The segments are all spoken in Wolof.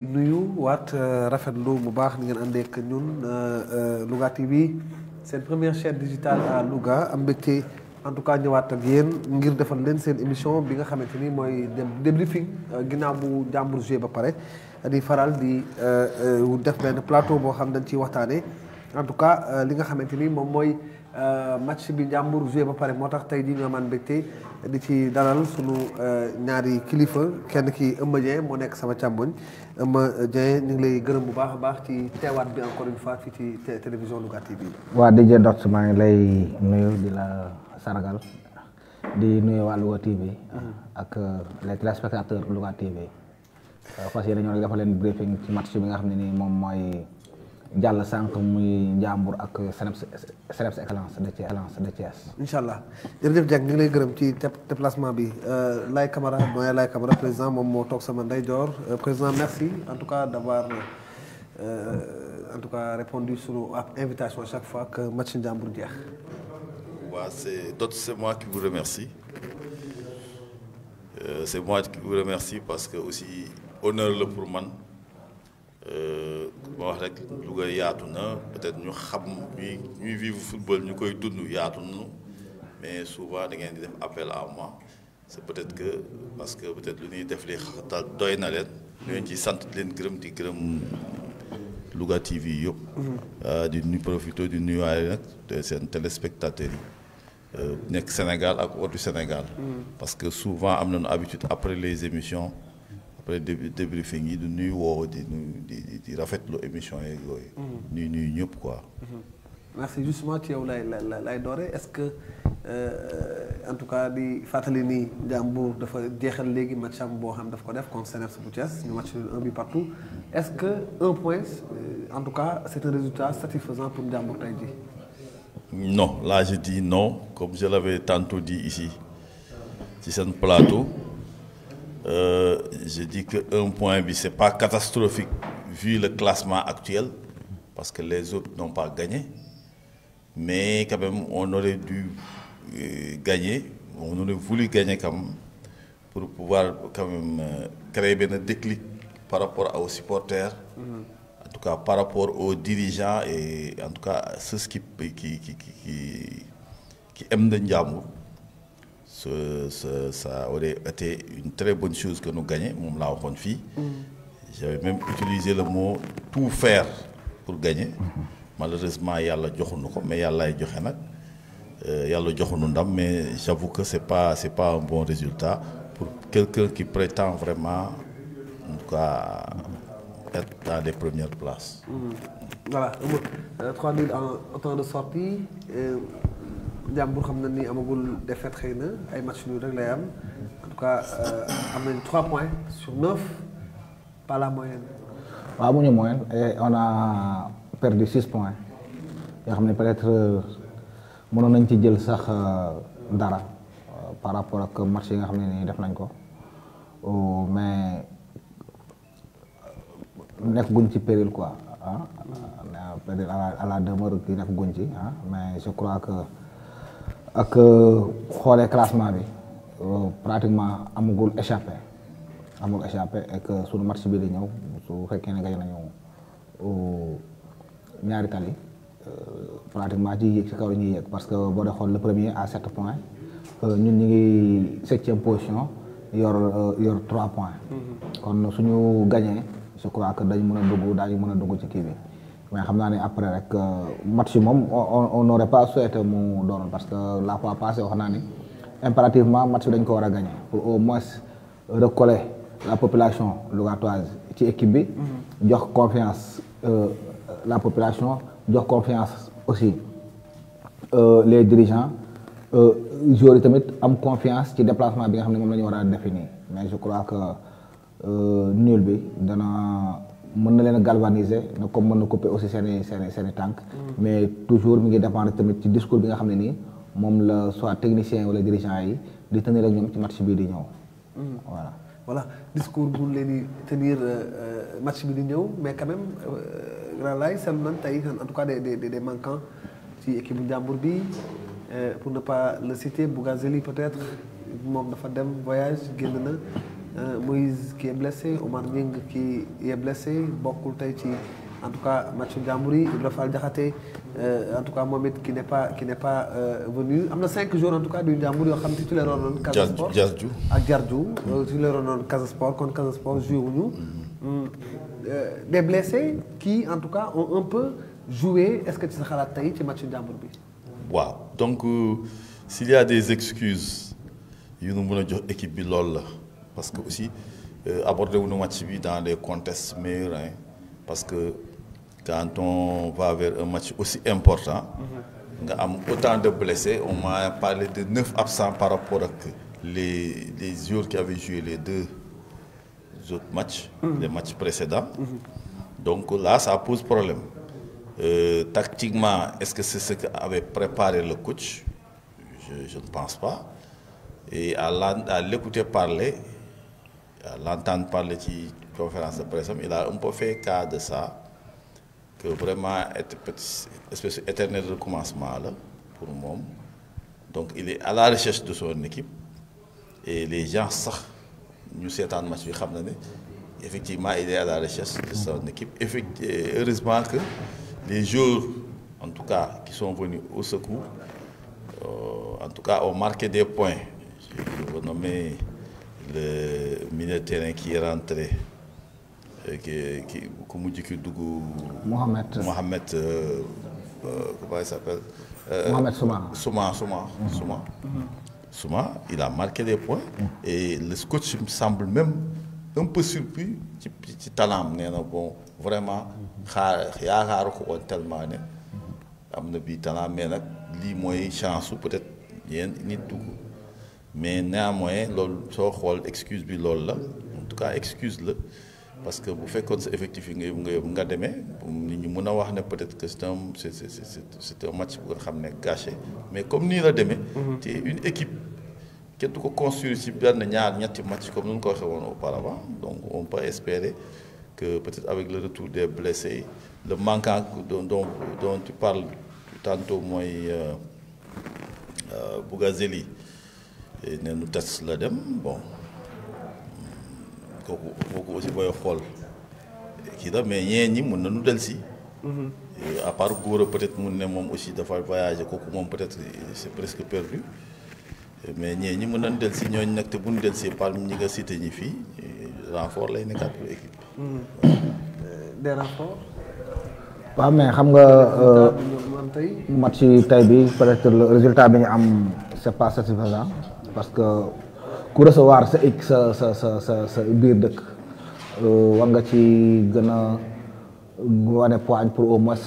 nuyu waat rafetlu bu baax ni ngeen àndee ak ñun Louga TV seen première chaîne digitale à Louga am mbégte en tout cas ñëwaat ak yéen ngir defal leen seen émission bi nga xamante ni mooy débriefing ginnaaw bu Ndiambour joué ba pare di faral di def benn plateau boo xam dañ ciy waxtaanee en tout cas li nga xamante ni moom mooy match bi Ndiambour joué ba pare moo tax tey jii ñu amaan mbégte di ci dalal sunu ñaari kilifa kenn ki Eumeu Dieng moo nekk sama càmmoñ Eumeu Dieng ñu ngi lay gërëm bu baax a baax ci teewaat bi encore une fois fii ci télévision Louga TV. waa DJ Dots maa ngi lay nuyu di la sargal di nuyu waa Louga TV. ak les téléspectateurs Louga TV. fas yéene ñoo defal leen briefing ci match bi nga xam ne nii moom mooy jàll sànq muy Ndiambour ak CNEPS Excellence de Thiès. incha allah jërëjëf Dieng ñu ngi lay gërëm ci déplacement bi Laye Camara doyen Laye Camara président moom moo toog sama ndeyjoor président merci en tout cas d'avoir en tout cas répondu sur invitation à chaque fois que match Ndiambour jeex. waaw c'est moi qui vous remercie c'est moi qui vous remercie parce que aussi honneur la pour man. ma wax rek Louga yaatu na peut-être ñu xam ñuy vivre football ñu koy dund yaatu na mais souvent da ngeen di def appel à moi c'est peut-être que parce que peut-être lu ñuy def li doy na leen. ñu leen ci sant leen gërëm di gërëm Louga TV yëpp. di nuyu profité di nuyuwaale nag seen téléspectateurs yi nekk Sénégal ak hors du Sénégal. parce que souvent am nañu habitude après les émissions. après débriefing yi du nuy woo di rafetlu émission yeeg yooyu. nuyu ñëpp quoi. merci justement ci yow lay doore est-ce que en tout cas di fàttali ni Ndiambour dafa jeexal léegi match am boo xam daf ko def contre CNEPS bu Thiès ñu match un but partout est-ce que un point en tout cas c'est un résultat satisfaisant pour Ndiambour tey jii. non là je dis non comme je l'avais tantôt dit ici ci seen plateau. Je dis que un point bi c'est pas catastrophique vu le classement actuel parce que les autres n'ont pas gagné mais quand même on aurait dû gagner on aurait voulu gagner quand même pour pouvoir quand même créer benn déclic par rapport aux supporters en tout cas par rapport aux dirigeants et en tout cas ceux qui aiment le Ndiambour. Ça aurait été une très bonne chose que nous gagnions moom laa waxoon fii. J'avais même utilisé le mot tout faire pour gagner. Malheureusement yàlla joxuñu ko mais yàllaay joxe nag yàlla joxuñu ndam mais j'avoue que c'est pas un bon résultat pour quelqu'un qui prétend vraiment en tout cas être dans les premières places. Voilà 3-0 en temps de sortie. Ndiambour xam na ni amagul défaite xëy na ay match nul rek lay am en tout cas am nañ 3 points sur 9 pas la moyenne. waaw amuñu moyenne et on a perdu 6 points yoo xam ne peut-être mënoon nañ ci jël sax dara par rapport ak match yi nga xam ne nii def nañ ko mais nekk guñ ci péril quoi ah peut-être à la demeure ki nekk guñ ci ah mais je crois que. ak xoolee classement bi pratiquement amul échappé et que sunu match bi di ñëw su fekkee ne gañ nañu ñaari tali pratiquement ci yéeg ci kaw la ñuy yéeg parce que boo dee xool le premier à 7 points ñun ñu ngi 7e position yor 3 points. kon suñu gagné je crois que daañu mën a dugg ci kii bi. mais xam naa ne après rek match moom on n'aurait pas souhaité mu doon parce que la fois passée wax naa ni impérativement match bi dañ ko war a gagner pour au moins recoller la population lougatoise ci équipe bi. jox confiance la population jox confiance aussi les dirigeants joueurs yi tamit am confiance ci déplacement bi nga xam ne moom la ñu war a définir mais je crois que nul bi dana. mën na leen a galvaniser na comme mën na couper aussi seen i tànk mais toujours mi ngi dépendre tamit ci discours bi nga xam ne nii moom la soit technicien wala dirigeant yi di tenir ak ñoom ci match bii di ñëw voilà discours bu leen di tenir match bi di ñëw mais quand même grand lay seetlu nañ tey en tout cas des manquants ci équipe bu Ndiambour bi pour ne pas le citer Bougazeli peut-être moom dafa dem voyage génn na Moïse qui est blessé, Omar Nying qui est blessé, bokkul tey ci en tout cas match Ndiambour yi, Ibra Fall Diakhaté en tout cas Mohamed qui n'est pas venu. Am na 5 jours en tout cas du Ndiambour yoo xam ne titulaire woon noonu Casa Sport ak Diardiou titulaire woon noonu Casa Sport kon Casa Sport joué wuñu. Des blessés qui en tout cas ont un peu joué. Est-ce que ci sa xalaat tey ci match Ndiambour bi? waaw donc s'il y a des excuses yu nu mën a jox équipe bi loolu la parce que aussi aborder wuñu match bi dans des contextes meilleurs hein, parce que quand on va vers un match aussi important nga am autant de blessés. On m'a parlé de 9 absents par rapport ak les joueurs qui avaient joué les 2 autres matchs les matchs précédents donc là ça pose problème. Tactiquement, est-ce que c'est ce qu'avait préparé le coach? Je ne pense pas. Et à l'écouter parler, à l'entendre parler ci conférence de presse, il a un peu fait cas de ça, que vraiment espèce d'éternel recommencement là pour moi. Donc il est à la recherche de son équipe et les gens sax ñu seetaan match bi xam na ne effectivement il est à la recherche de son équipe. Heureusement que les joueurs, en tout cas, qui sont venus au secours, en tout cas, ont marqué des points. Je vais nommer le milieu de terrain qui est rentré, Mohamed, comment il s'appelle? Mohamed Souma. Souma, il a marqué des points et le coach me semble même un peu surpris ci talent nee na bon vraiment yaakaaru ko woon tellement ne am na bii talent mais nag lii mooy chance su peut-être yéen nit dugg mais néanmoins loolu soo xool excuse bi loolu la en tout cas excuse la parce que bu fekkoon sa effectif yi nga demee nit ñi mën a wax ne peut-être que c'est un match bu nga xam ne gâché mais comme nii la demee te une équipe kenn du ko construire ci benn ñaar ñetti match comme nous ko waxee woon auparavant donc on peut espérer que peut-être avec le retour des blessés le manquant dont tu parles tantôt mooy Bougazeli ne nu tas la dem bon kooku aussi booy xool kii la mais ñeen ñi mën nañu dellusi à part Gora peut-être mun ne moom aussi dafa voyager kooku moom peut-être c'est presque perdu mais ñee ñi mën nañ del si ñooñu nag te bu ñu del si par ñi nga cité ñi fii renfort lay nekkaat pour équipe bi. Des renforts. waaw mais xam nga match tey bi peut-être le résultat bi ñu am c'est pas satisfaisant parce que ku recevoir sa biir dëkk war nga ci gën a wane poigne pour au moins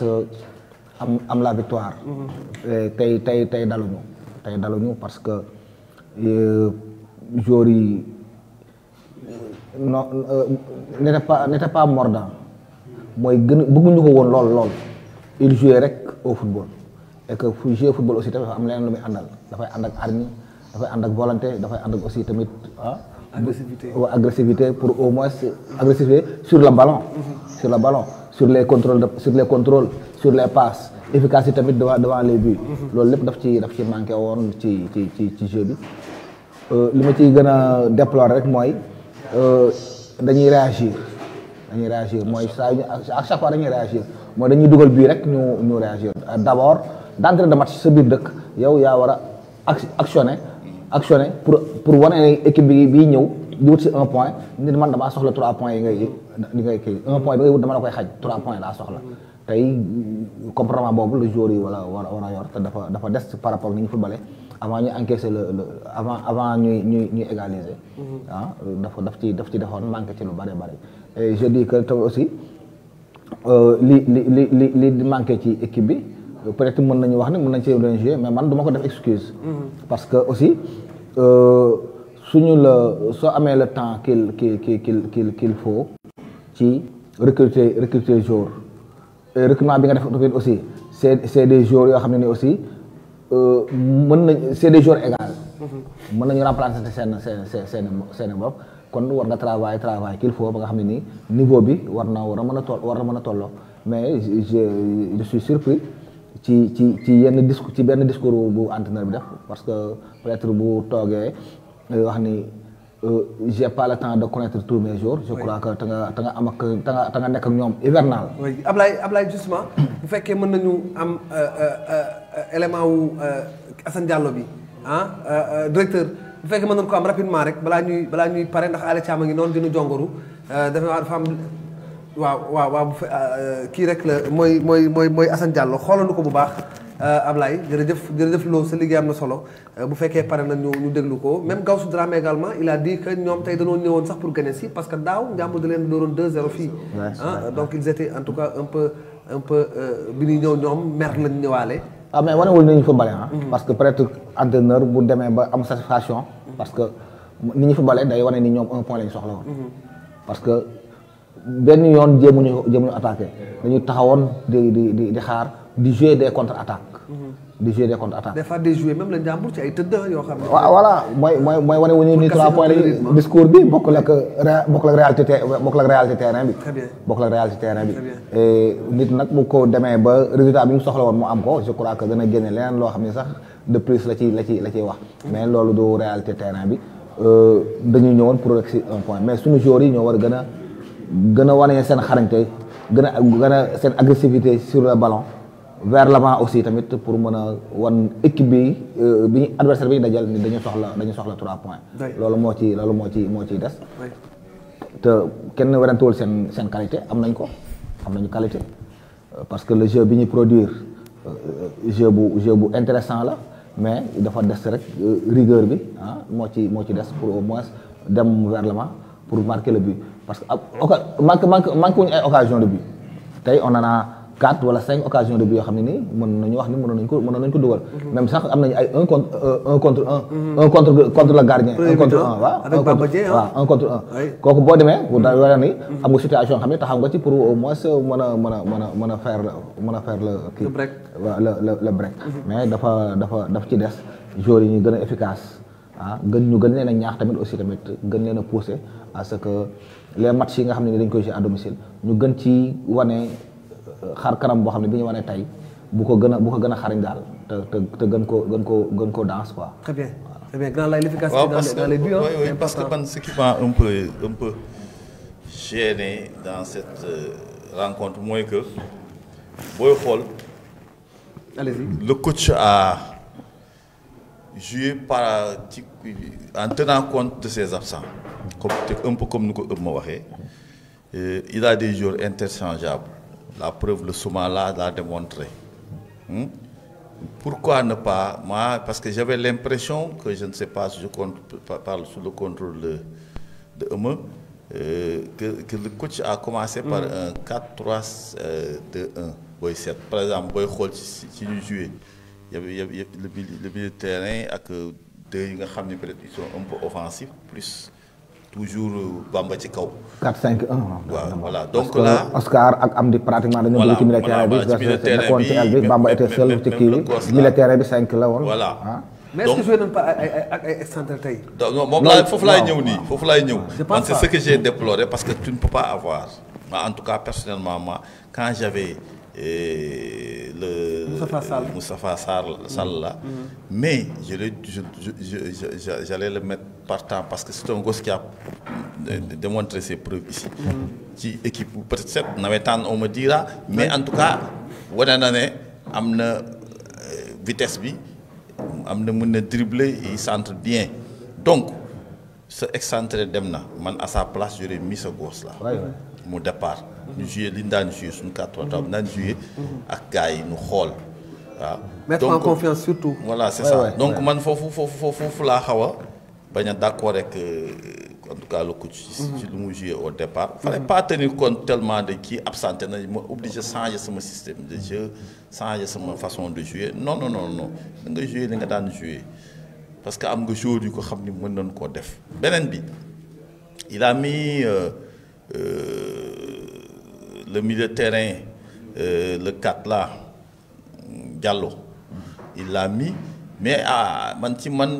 am la victoire. tey daluñu parce que joueurs yi non n'était pas mordant mooy gën bëgguñu ko woon lool il jouait rek au football et que fu jouer football aussi tamit dafa am leneen lu muy àndal dafay ànd ak hargne dafay ànd ak volonté dafay ànd ak aussi tamit agressivité pour au moins agressivité sur le ballon sur les contrôles sur les passes efficacité tamit devant les buts loolu lépp daf ci manqué woon ci jeu bi li ma ciy gën a déplorer rek mooy dañuy réagir mooy à chaque fois dañuy réagir mooy dañuy dugal bii rek ñu réagir d'abord d'entrée de match sa biir dëkk yow yaa war a actionner pour wane équipe bi ñëw di wut si 1 point nit man damaa soxla 3 points yi ngay kii 1 point bi ngay wut dama la koy xaj 3 points laa soxla tey comportement boobu le joueur yi war a yor te dafa des par rapport ni ñu footballé avant ñu encaisser avant ñuy égaliser. daf ci defoon manqué ci lu bari et je dis que tamit aussi li manqué ci équipe bi peut-être mën nañu wax ne mën nañ ci doon jouer mais man du ma ko def excuse. parce que aussi soo amee le temps qu'il faut ci recruter joueur. recrutement bi nga def aussi c'est des joueurs yoo xam ne ni aussi c'est des joueurs égaux. mën nañu remplacer seen bopp kon war nga travail qu'il faut ba nga xam ne nii niveau bi war na mën a tolloo mais je suis surpris ci benn discours bu entraîneur bi def parce que peut-être bu toogee wax ni j'ai pas le temps de connaître tous mes jours. Je crois que ta nga nekk ak ñoom hivernal. oui Ablaye justement bu fekkee mën nañu am élément wu Assane Diallo bi directeur bu fekkee mën nañu ko am rapidement rek balaa ñuy pare ndax Alé Thiam a ngi noonu dina jongoru dafa am waaw kii rek la mooy Assane Diallo xoolal ko bu baax. Ablaye jërëjëf Lo sa liggéey am na solo bu fekkee pare na ñu déglu ko même Gawsu Dramé également il a dit que ñoom tey dañoo ñëwoon sax pour gagner si parce que daaw Ndiambour da leen dooroon 2-0 fii. donc ils étaient en tout cas un peu bi ñuy ñëw ñoom mer lañ ñëwaale. mais wanewul ni ñu footballé parce que peut-être entraîneur bu demee ba am satisfaction. parce que ni ñu footballé day wane ni ñoom 1 point lañu soxla woon. parce que benn yoon jéemuñu attaqué dañu taxawoon di xaar. di jouer des contre-attaques. di jouer des contre-attaques. des fois di jouer même la Ndiambour ci ay tëdd yoo xam ne. waaw voilà mooy wane wu ñu ni 3 points lañu discours bi bokkul ak réalité terrain bi. très bien bokkul ak réalité terrain bi. et nit nag bu ko demee ba résultat bi mu soxla woon mu am ko je crois que dana génne leneen loo xam ne sax de plus la ciy wax. mais loolu du réalité terrain bi dañuy ñëwoon pour rek si 1 point mais suñu joueurs yi ñoo war a gën a wane seen xarañte gën a seen agressivité sur le ballon. vers l'avant aussi tamit pour mën a wan équipe bi adversaire bi ñu dajal ni dañu soxla 3 points. loolu moo ciy des. te kenn werantewul seen qualité am nañu qualité parce que le jeu bi ñuy produire jeu bu intéressant la mais dafa des rek rigueur bi moo ci des pour au moins dem vers l'avant pour marquer le but parce que manque wuñu ay occasion de but tey on en a 4 wala 5 occasions de but yoo xam ne nii mën nañu wax ni mënoon nañu ko dugal. même sax am nañu ay 1 contre 1 contre le gardien. 1 contre 1 waaw. avec Bamba Dieng 1 contre 1. kooku boo demee bu da wara ni am nga situation xam ne taxaw nga ci pour au moins mën a faire le kii. le break waaw le break. mais dafa ci des joueurs yi ñu gën a efficace ñu gën leen a ñaax tamit aussi tamit gën leen a pousser à ce que les matchs yi nga xam ne ni dañ koy jouer à domicile ñu gën ci wane. xar kanam boo xam ne bi ñu wane tey bu ko gën a xariñ daal te gën ko danse quoi. très bien grand lay l'efficacité dans les buts. oui parce que man ce qui m'a un peu gêné dans cette rencontre mooy que booy xool. allez-y. Le coach a joué en tenant compte de ses absents un peu comme ni ko ma waxee il a des joueurs interchangeables. La preuve, le Soumala l'a démontré. Pourquoi ne pas parce que j'avais l'impression que, je ne sais pas si je parle sous le contrôle de Eme, que le coach a commencé par un 4-3-2-1, 7. Par exemple, si nous jouons, il y avait le milieu de terrain avec deux qui sont un peu offensifs, plus toujours Bamba ci kaw. 4-5-1. voilà donc là Oscar ak Amdi pratiquement dañoo bëgg ci militaire bi Bamba était seul ci kii bi militaire bi 5 la woon. voilà mais est-ce que joué nañ pas ak ay excentré tey. non moom laa foofu laay ñëw. man c'est ce que j'ai déploré parce que tu ne peux pas avoir en tout cas personnellement moi quand j'avais le Moustapha Sall là, mais j'allais le mettre partant parce que c'est un gosse qui a démontré ses preuves ici. Ci équipe peut-être 7 nawetaan on me dira mais en tout cas wane na ne am na vitesse bi am na mën na dribbler il centre bien donc ce excentré dem na man à sa place j'aurais mis ce gosse là. mu départ. ñu joué li ñu daan joué suñu 4-3-3 daan joué ak gars yi ñu xool waaw. mettre en confiance surtout. voilà c'est ça donc man foofu laa xaw a bañ a d'accord avec en tout cas le coach ci lu mu joué au départ. fallait pas tenir compte tellement de kii absenté na ma obligé changer sama système de jeu changer sama façon de jouer non da nga joué li nga daan joué parce que am nga joueur yu ko xam ni mën nañu koo def beneen bi il a mis. Le milieu de terrain, le 4 là, Diallo, il l'a mis, mais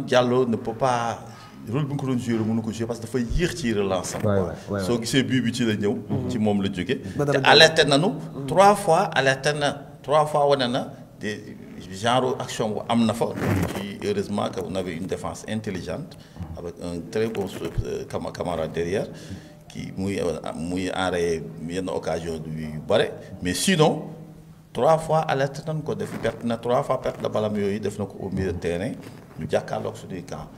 Diallo ne peut pas. Le rôle que nous jouons parce qu'il faut y tirer l'ensemble. Ce qui s'est bu, c'est le ñëw ci moom la jóge. Alerté nañu 3 fois on a des genre action bu am na fa. Heureusement qu'on avait une défense intelligente avec un très bon camarade derrière qui muy enrayé yenn occasion yu bare mais sinon 3 fois alerte nañ ko def perte na 3 fois perte de balam yooyu def na ko au milieu de terrain ñu jàkkaarloog suñuy camp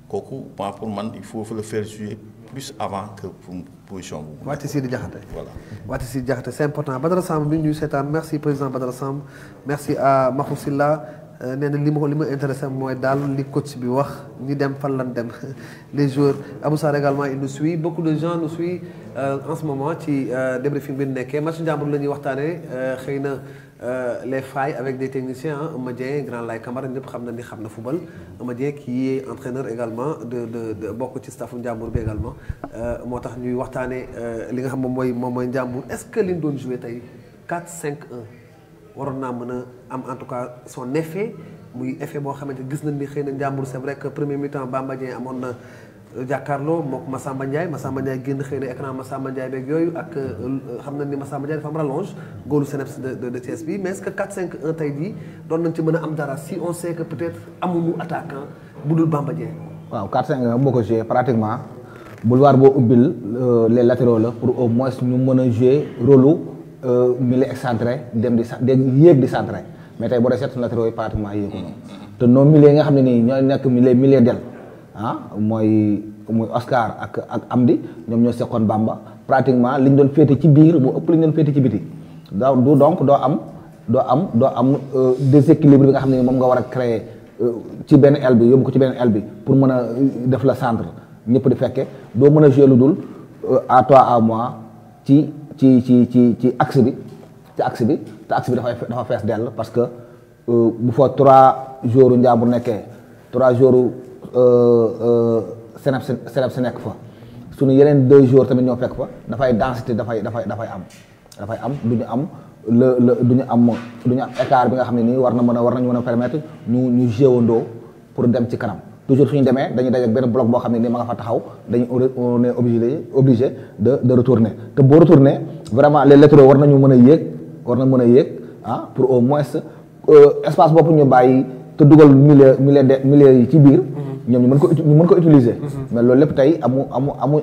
kooku pour man il faut le faire jouer plus avant que pour position bu Wathie Sidi Diakhaté voilà Wathie Sidi Diakhaté c'est important Badara Samb bi ñuy seetaan merci président Badara Samb merci à Mahou Silla nee na li ma intéressé mooy daal li coach bi wax ñi dem fan lan dem les joueurs Abou Sarr également il nous suit beaucoup de gens nous suivent en ce moment ci débriefing bi nekkee match njàmbur la ñuy waxtaanee xëy na les failles avec des techniciens Eumeu Dieng Grand Laye Camara ñëpp xam na football Eumeu Dieng qui est entraîneur également de bokk ci staffu njàmbur bi également moo tax ñuy waxtaanee li nga xam moom mooy njàmbur est-ce que li ñu doon joué tey 4-5-1 waroon naa mën a am en tout cas son effet muy effet boo xamante gis nañ ni xëy na njàmbur c'est vrai que premier mi-temps Bamba Dieng amoon na jàkkaarloo mook Massamba Ndiaye génn xëy na écran Massamba Ndiaye beeg yooyu ak xam nañ ni Massamba Ndiaye dafa am rallonge góolu CNEPS de Thiès bi mais est-ce que 4-5-1 tey jii doon nañ ci mën a am dara si on sait que peut-être amuñu attaquant bu dul Bamba Dieng. waaw 4-5-1 boo ko joué pratiquement boulevard boo ubbil les latéraux la pour au moins ñu mën a jouer rôle milieu excentré dem yéeg di centré mais tey boo dee seet latéraux yi pratiquement yéegu na te non milieu yi nga xam ne nii ñooy nekk milieu del mooy Oscar ak Amdi ñoom ñoo seqoon Bamba pratiquement li ñu doon féete ci biir moo ëpp li ñu doon féete ci biti donc doo am déséquilibre bi nga xam ne moom nga war a créer ci benn aile bi yóbbu ko ci benn aile bi pour mën a def la centre ñëpp di fekke doo mën a jouer lu dul à toi à moi ci axe bi te axe bi dafa fees dell parce que bu fa 3 jours njàmbur nekkee 3 jours CNEPS nekk fa suñu yeneen 2 jours tamit ñoo fekk fa dafay densité dafay am du ñu am écart bi nga xam ne nii war nañu mën a permettre ñu jéewandoo pour dem ci kanam toujours suñu demee dañuy daje ak benn bloc boo xam ne nii ma nga fa taxaw on est obligé de retourner te boo retourner vraiment les latéraux war nañu mën a yéeg pour au moins espace boobu ñu bàyyi te dugal milieu yi ci biir ñoom ñu mën ko utiliser mais loolu lépp tey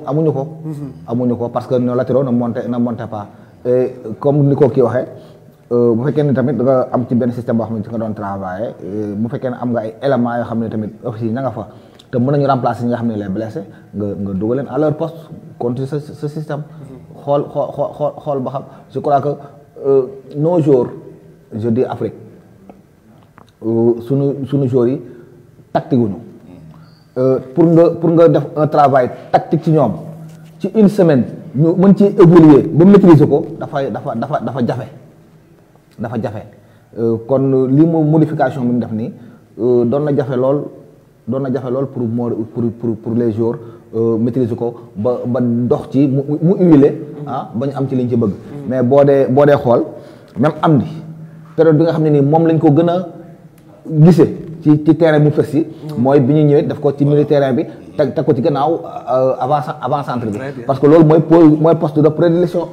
amuñu ko parce que nos latéraux ne montaient pas et comme ni ko kii waxee bu fekkee ne tamit da nga am ci benn système boo xam ne ci nga doon travailler bu fekkee ne am nga ay éléments yoo xam ne tamit aussi ña nga fa te mën nañu remplacer ñi nga xam ne les blessés nga dugal leen à leur poste continuer ce système xool ba xam je crois que nos joueurs je dis Afrique suñu joueurs yi tactique wuñu pour nga def un travail tactique ci ñoom ci une semaine ñu mën ci évoluer ba maîtriser ko dafa jafe kon lii moom modification bi mu def nii doon na jafe lool pour les joueurs maîtriser ko ba dox ci mu huiler ba ñu am ci liñ ci bëgg mais boo dee xool même Amdi période bi nga xam ne nii moom lañ ko gën a gisee ci terrain mu fës yi mooy bi ñu ñëwee def ko ci milieu terrain bi teg ko ci gannaaw avant centre bi parce que loolu mooy poste de prédilection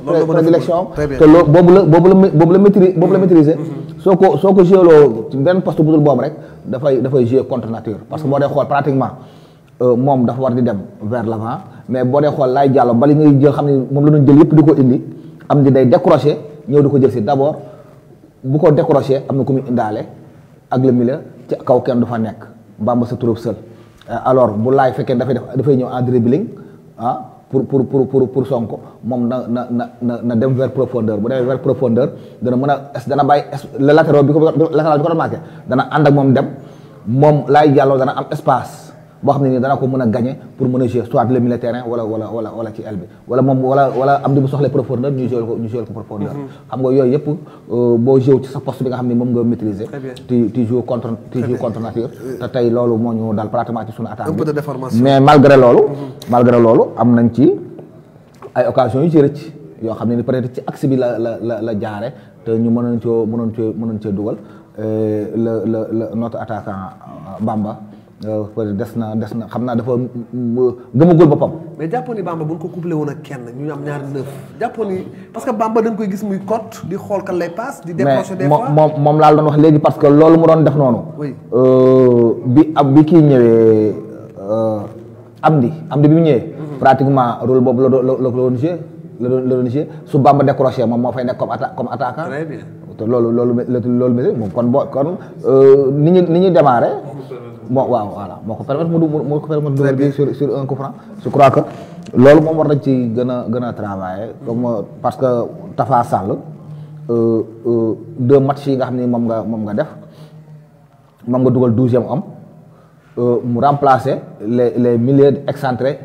te loolu boobu la maîtriser soo ko joué loo ci benn poste bu dul boobu rek dafay jouer contre nature parce que boo dee xool pratiquement moom dafa war di dem vers l'avant mais boo dee xool Laye Diallo bali ngay jël xam ne moom la doon jël yëpp di ko indi am di day décrocher ñëw di ko jël si d'abord bu ko décrocher am na ku muy indaale ak le milieu ci kaw kenn du fa nekk Bamba se trouve seul alors bu laay fekkee dafay ñëw en dribbling pour Sonko moom na dem vers profondeur bu demee vers profondeur dana bàyyi le latéral bi ko doon marqué dana ànd ak moom dem moom Laye Diallo dana am espace boo xam ne nii dana ko mën a gagner pour mën a jouer soit le milieu terrain wala ci aile bi wala moom wala am di bu soxlee profondeur ñu jouer ko profondeur xam nga yooyu yëpp boo jouer ci sa poste bi nga xam ne moom nga maîtriser tu joues contre nature te tey loolu moo ñu dal pratiquement ci suñu attaque bi mais malgré loolu am nañ ci ay occasions yu ci rëcc yoo xam ne ni peut-être ci axe bi la jaare te ñu mënoon cee dugal notre attaquant Bamba des na xam naa dafa gëmagul boppam. mais jàppoon ni Bamba bu ñu ko couplé woon ak kenn ñu am ñaari neuf jàppoon ni parce que Bamba dañ koy gis muy cote di xool kan lay passe di décrocher des fois moom laa doon wax léegi parce que loolu mu doon def noonu. oui bi kii ñëwee Amdi bi mu ñëwee. pratiquement rôle boobu la doon joué su Bamba décroché moom moo fay nekk comme attaquant. Très bien. te loolu moom kon ni ñuy démarré. bon waaw voilà moo ko permettre mu dugal bi sur un coup franc. je crois que loolu moom war nañ ci gën a travailler comme parce que Tafa Sall 2 matchs yi nga xam ni moom nga def moom nga dugal 12e homme mu remplacer les milieux excentrés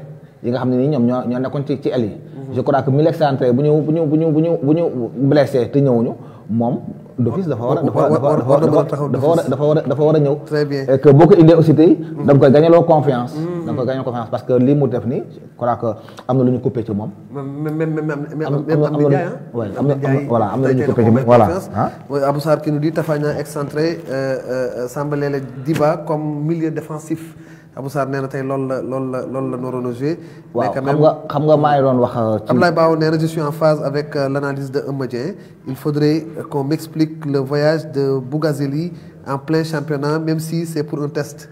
yi nga xam ne nii ñoom ñoo nekkoon ci aile yi. je crois que milieu excentré bu ñu blessé te ñëwuñu moom d'office dafa war a ñëw. Très bien. et que boo ko indee aussi tey da nga koy gagner confiance. parce que lii mu def nii je crois que am na lu ñu coupé ci moom. am na lu ñu coupé ci moom voilà. Abou Sarr qui nous dit Tafa Niang excentré Samba Lele Diba comme milieu défensif. Abou Sarr nee na tey loolu la naroon a joué. waaw xam nga maa ngi doon wax. Abdoulaye Bao nee na je suis en phase avec l'analyse de Eumeu Dieng. Il faudrait qu'on m'explique le voyage de Bougazeli en plein championnat même si c'est pour un test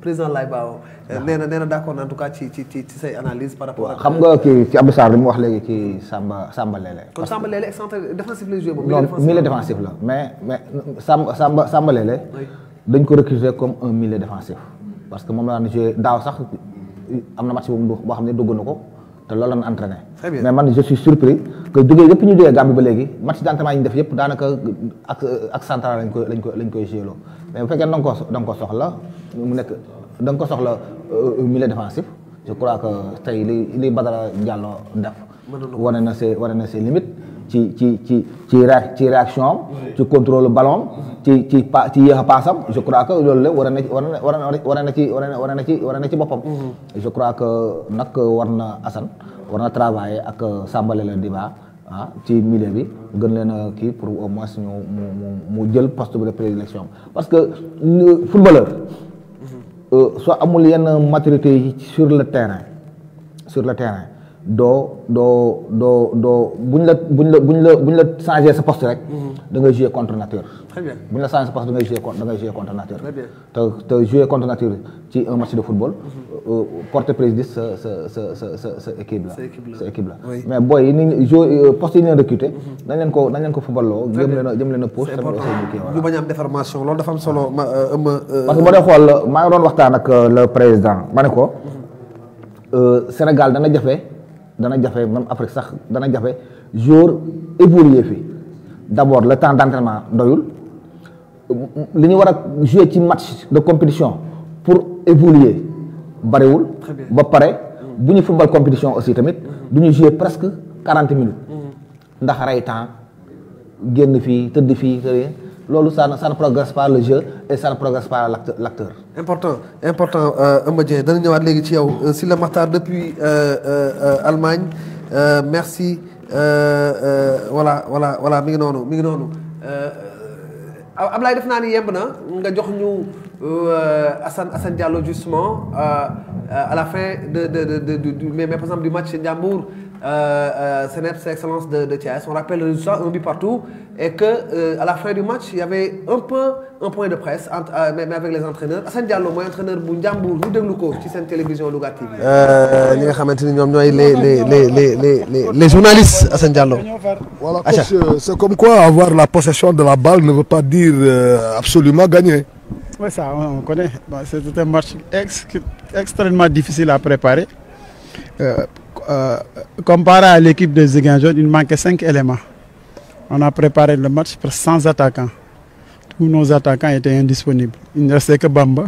président Abdoulaye Bao. nee na d'accord en tout cas ci say analyse par rapport. xam nga kii ci Abou Sarr li mu wax léegi ci Samba Lele. kon Samba Lele excentré défensif lay joué moom. milieu défensif la mais Samba Lele. dañ ko recruter comme un milieu défensif parce que moom la daan joué daaw sax am na match boo xam ne dugg na ko te loolu la ñu entraîné. mais man je suis surpris que yëpp ñu jógee Gambie ba léegi match d'entraînement yi ñu def yëpp daanaka ak central lañ koy joué loo mais bu fekkee da nga ko soxla mu nekk da nga ko soxla milieu défensif je crois que tey li Badara Diallo def. wane na ses limites. ci réaction am ci contrôle ballon ci yéex a paasam je crois que loolu la war na ci boppam. je crois que nag war na travailler ak Samba Lele Diba ci milieu bi gën leen a kii pour au moins mu jël poste de prédilection parce que footballeur soo amul yenn maturité yi sur le terrain doo buñ la changer sa poste rek. da ngay jouer contre nature. Très bien. buñ la changer sa poste da ngay jouer contre nature. Très bien. te jouer contre nature ci un match de football. porter préjudice sa équipe la. sa équipe la. Oui. Mais booy yi ni poste yi ñu leen recruter. nañ leen ko footballoo. jëm leen a push. c'est important ñu bañ a am déformation loolu dafa am solo parce que boo dee xool maa ngi doon waxtaan ak le président ma ne ko Sénégal dana jafe même Afrique sax dana jafe jour évoluer fi d'abord le temps d'entraînement doyul li ñu war a jouer ci match de compétition pour évoluer bariwul. ba pare bu ñu football compétition aussi tamit du ñu jouer presque 40 minutes. ndax rey temps génn fii tëdd fii loolu ça ne progresse pas le jeu et ça ne progresse pas l'acteur. important Eumeu Dieng dana ñëwaat léegi ci yow Sylla Makhtar depuis Allemagne merci voilà mi ngi noonu Ablaye def naa ni yemb na nga jox ñu Assane Diallo justement à la fin mais par exemple du match Ndiambour CNEPS Excellence de Thiès. On rappelle le résultat, 1 but partout, et que à la fin du match, il y avait un point de presse mais avec les entraîneurs. Assane Diallo mooy entraîneur bu Ndiambour ñu déglu ko ci seen télévision Louga TV. ñi nga xamante ni ñoom ñooy les journalistes Assane Diallo. Voilà, coach, c'est comme quoi avoir la possession de la balle ne veut pas dire absolument gagner. Oui, ça on connaît. Bon, c'était un match extrêmement difficile à préparer. Comparé à l'équipe de Ziguinchor, il manquait 5 éléments. On a préparé le match sans attaquants. Tous nos attaquants étaient indisponibles. Il ne restait que Bamba.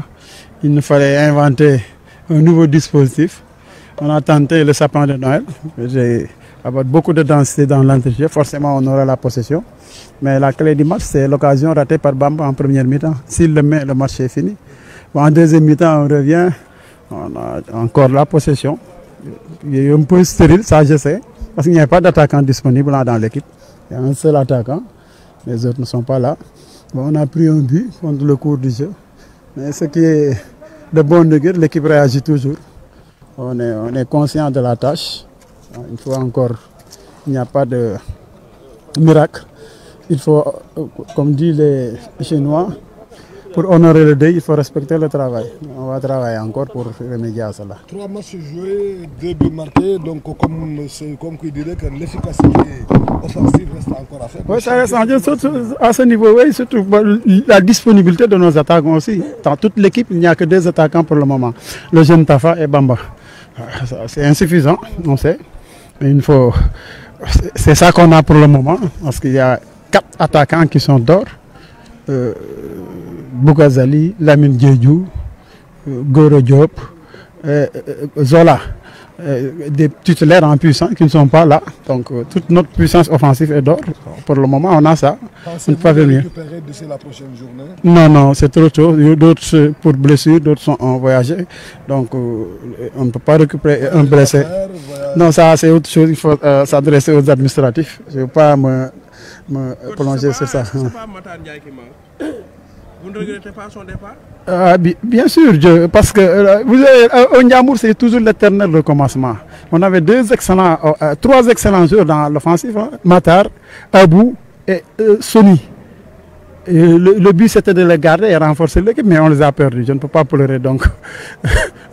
Il nous fallait inventer un nouveau dispositif. On a tenté le sapin de Noël. Avec beaucoup de densité dans l'entrejeu, forcément on aura la possession. Mais la clé du match, c'est l'occasion ratée par Bamba en première mi-temps. S'il le met, le match est fini. Bon, en deuxième mi-temps, on revient. On a encore la possession. Il est un peu stérile, ça je sais, parce qu'il n'y a pas d'attaquant disponible là dans l'équipe. Il y a un seul attaquant, les autres ne sont pas là. Bon, on a pris un but contre le cours du jeu. Mais ce qui est de bonne augure, l'équipe réagit toujours. On est conscient de la tâche. Il faut encore, il n'y a pas de miracle. Il faut, comme disent les Chinois, pour honorer le deuil, il faut respecter le travail. On va travailler encore pour remédier à cela. 3 matchs joués, 2 buts marqués, donc comme qui dirait que l'efficacité offensive reste encore à faire. Oui, ça reste à ce niveau, oui, surtout la disponibilité de nos attaquants aussi. Dans toute l'équipe, il n'y a que 2 attaquants pour le moment, le jeune Tafa et Bamba. C'est insuffisant, on sait. Il faut... C'est ça qu'on a pour le moment, parce qu'il y a 4 attaquants qui sont d'or. Bougazali, Lamine Diédhiou, Goro Diop, Zola, des titulaires en puissance qui ne sont pas là. Donc toute notre puissance offensive est d'or. Pour le moment, on a ça. On ne peut pas venir. Récupérer d'ici la prochaine journée? Non, c'est trop tôt. D'autres pour blessure, d'autres sont en voyagé. Donc on ne peut pas récupérer un blessé. Non, ça c'est autre chose. Il faut s'adresser aux administratifs. Je ne vais pas me plonger sur ça. C'est pas Matar Ndiaye qui manque. Vous ne regrettez pas son départ? Bien sûr, parce que vous savez, au Ndiambour, c'est toujours l'éternel recommencement. On avait 3 excellents joueurs dans l'offensive, hein, Matar, Abou et Sony. Et le but c'était de les garder et renforcer l'équipe, mais on les a perdus. Je ne peux pas pleurer donc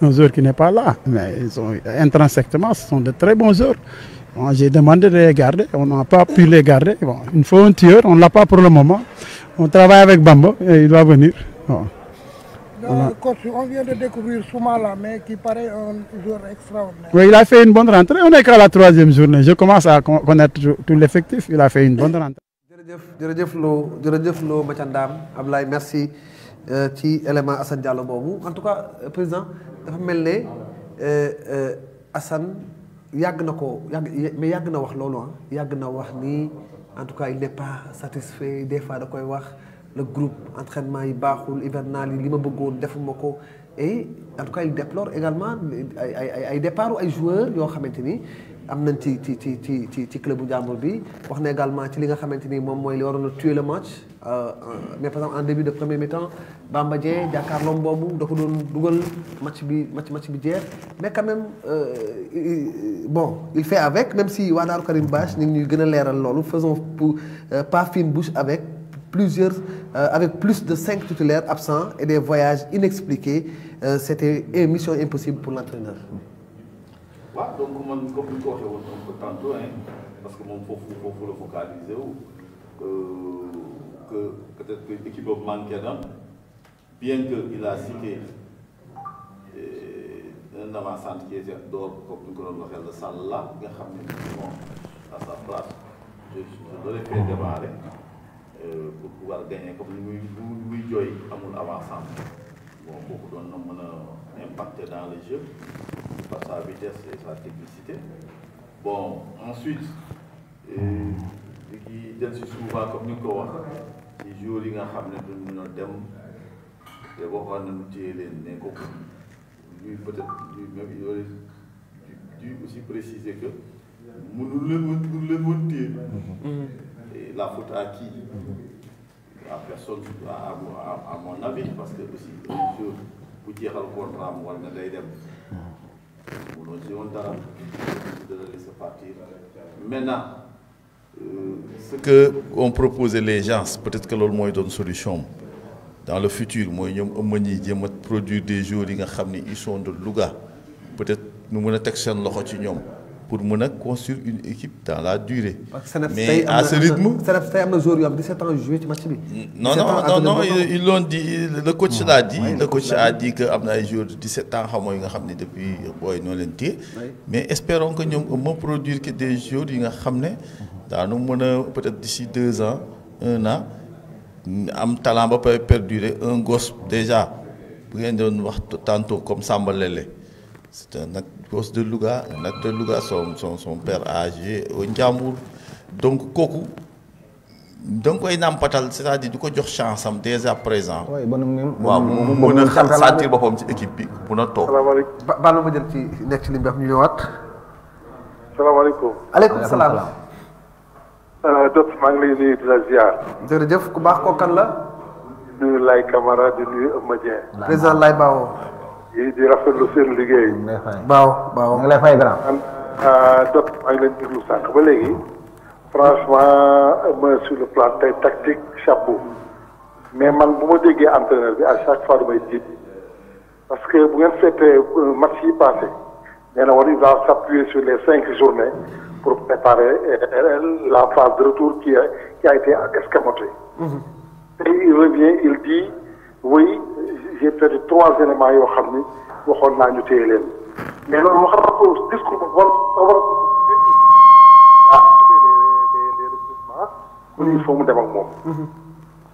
un joueur qui n'est pas là. Mais ils sont, intrinsèquement, ce sont de très bons joueurs. Bon, j'ai demandé de les garder, on n'a pas pu les garder. Bon, il faut un tueur, on ne l'a pas pour le moment. On travaille avec Bamba et il va venir. Bon. Coach, on vient de découvrir Soumala, mais qui paraît un joueur extraordinaire. Oui, il a fait une bonne rentrée. On n'est qu'à la 3e journée. Je commence à connaître tout l'effectif. Il a fait une bonne rentrée. jërëjëf Lo Mathiandam Ablaye merci ci élément Assane Diallo boobu en tout cas président dafa mel ne Assane yàgg na ko mais yàgg na wax loolu yàgg na wax ni en tout cas il n'est pas satisfait des fois da koy wax le groupe entraînement yi baaxul hivernal yi li ma bëggoon defuma ko et en tout cas il déplore également ay départ ay joueurs yoo xamante ni am nañ ci club bu Ndiambour bi wax na également ci li nga xamante ni moom mooy li waroon a tuer le match mais par exemple en début de premier mi-temps Bamba Dieng jàkkaarloom boobu da ko doon dugal match bi jeex mais quand même bon il fait avec même si waa Daaru Karim Bache ñu ngi ñuy gën a leeral loolu faisons pas fine bouche avec avec plus de 5 titulaires absents et des voyages inexpliqués c'était une mission impossible pour l'entraîneur. waaw donc man comme ni ñu ko waxee woon un peu tantôt parce que moom foofu la focaliser wu que peut-être que équipe boobu manqué na bien que il a cité un avant-centre qui était d'or comme ni ko doon waxee la Sall la nga xam ne moom à sa place je l'aurais fait démarrer pour pouvoir gagner comme ni muy jooy amul avant-centre bon kooku doon na mën a impacter dans le jeu par sa vitesse et sa technicité. Bon, ensuite, qui donne souvent comme nous quoi, les joueurs qui ont nous dem, et voir nous tirer les lui peut-être lui-même il aurait dû aussi préciser que nous le monter. Et la faute à qui? À personne, à mon avis, parce que aussi les joueurs pour dire le contrat, moi, je vais de le laisser partir. Maintenant, ce que ont proposé les gens, peut-être que l'autre moyen donne solution. Dans le futur, moi, je vais produire des jours qui sont de Louga. Peut-être nous allons texter pour construire une équipe dans la durée. Mais à ce rythme. Non, ils l'ont dit, le coach l'a dit. Le coach a dit qu'il y a des joueurs de 17 ans depuis mais espérons que nous allons produire des joueurs qui peut-être d'ici 2 ans, 1 an, am talent va perdurer. Un gosse déjà, tantôt comme Samba Lele. C'est un gosse de Louga, son père âgé au Ndiambour. Donc, Koku, c'est-à-dire du coup, il chance dès à présent. Oui, bon, sentir équipe pour notre tour. Salaamaaleykum. Aleykum salaam. Docteur maa ngi lay nuyu di la ziar. jërëjëf ku baax kooku kan la. nuyu Laye Camara di nuyu Eumeu Dieng. président Laye Bao. di rafetlu seen liggéey. Bao. nga lay fay grand. docteur maa ngi leen déglu sànq ba léegi. franchement sur le plan tactique chapeau. mais man bu ma déggee entraîneur bi à chaque fois damay tiit parce que bu ngeen fekkee match yi passé nee na war il va s'appuyer sur les 5 journées pour préparer la phase de retour qui a été escamotée. Et il revient, il dit oui j'ai perdu 3 éléments yoo xam ni waxoon naa ñu téye leen mais loolu wax na ko discours bu war les recrutements kon il faut mu dem ak moom.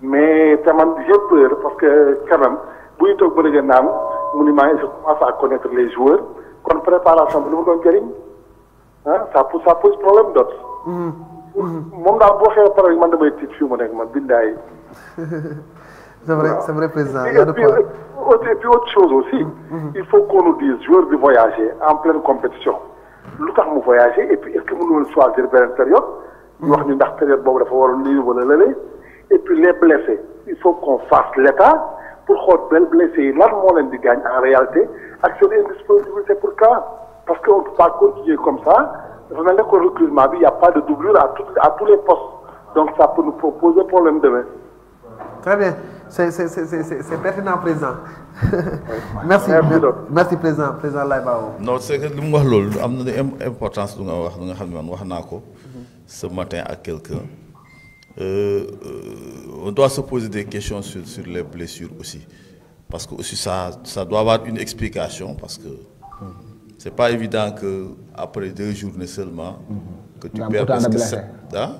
mais te man j'ai peur parce que quand même bu ñu toog ba léegi naan mu ni maa je commence à connaître les joueurs kon préparation bi lu mu doon jëriñ ah ça pose problème d'autre. moom daal boo xew pare man damay tiit fii mu nekk man bindaay. c'est vrai président. Et puis autre chose aussi. Il faut qu'on nous dise joueur bi voyager en pleine compétition lu tax mu voyager et puis est-ce que mënu woon choisir beneen période. ñu wax ñu ndax période boobu dafa waroon lii wala lële. et puis les blessés il faut qu'on fasse l'état pour xool benn blessé yi lan moo leen di gaañ en réalité ak seen indisponibilité pour quand parce que on ne peut pas continuer comme ça dafa mel ne que recrutement bi y a pas de doublure à tous les postes donc ça peut nous poser problème demain. Très bien c'est pertinent président. merci président Laye Bao. non c'est que li mu wax loolu am na importance lu nga wax lu nga xam ne man wax naa ko ce matin à quelqu'un. On doit se poser des questions sur les blessures aussi parce que aussi ça doit avoir une explication parce que c'est pas évident que après 2 journées seulement que tu perds presque 7 ah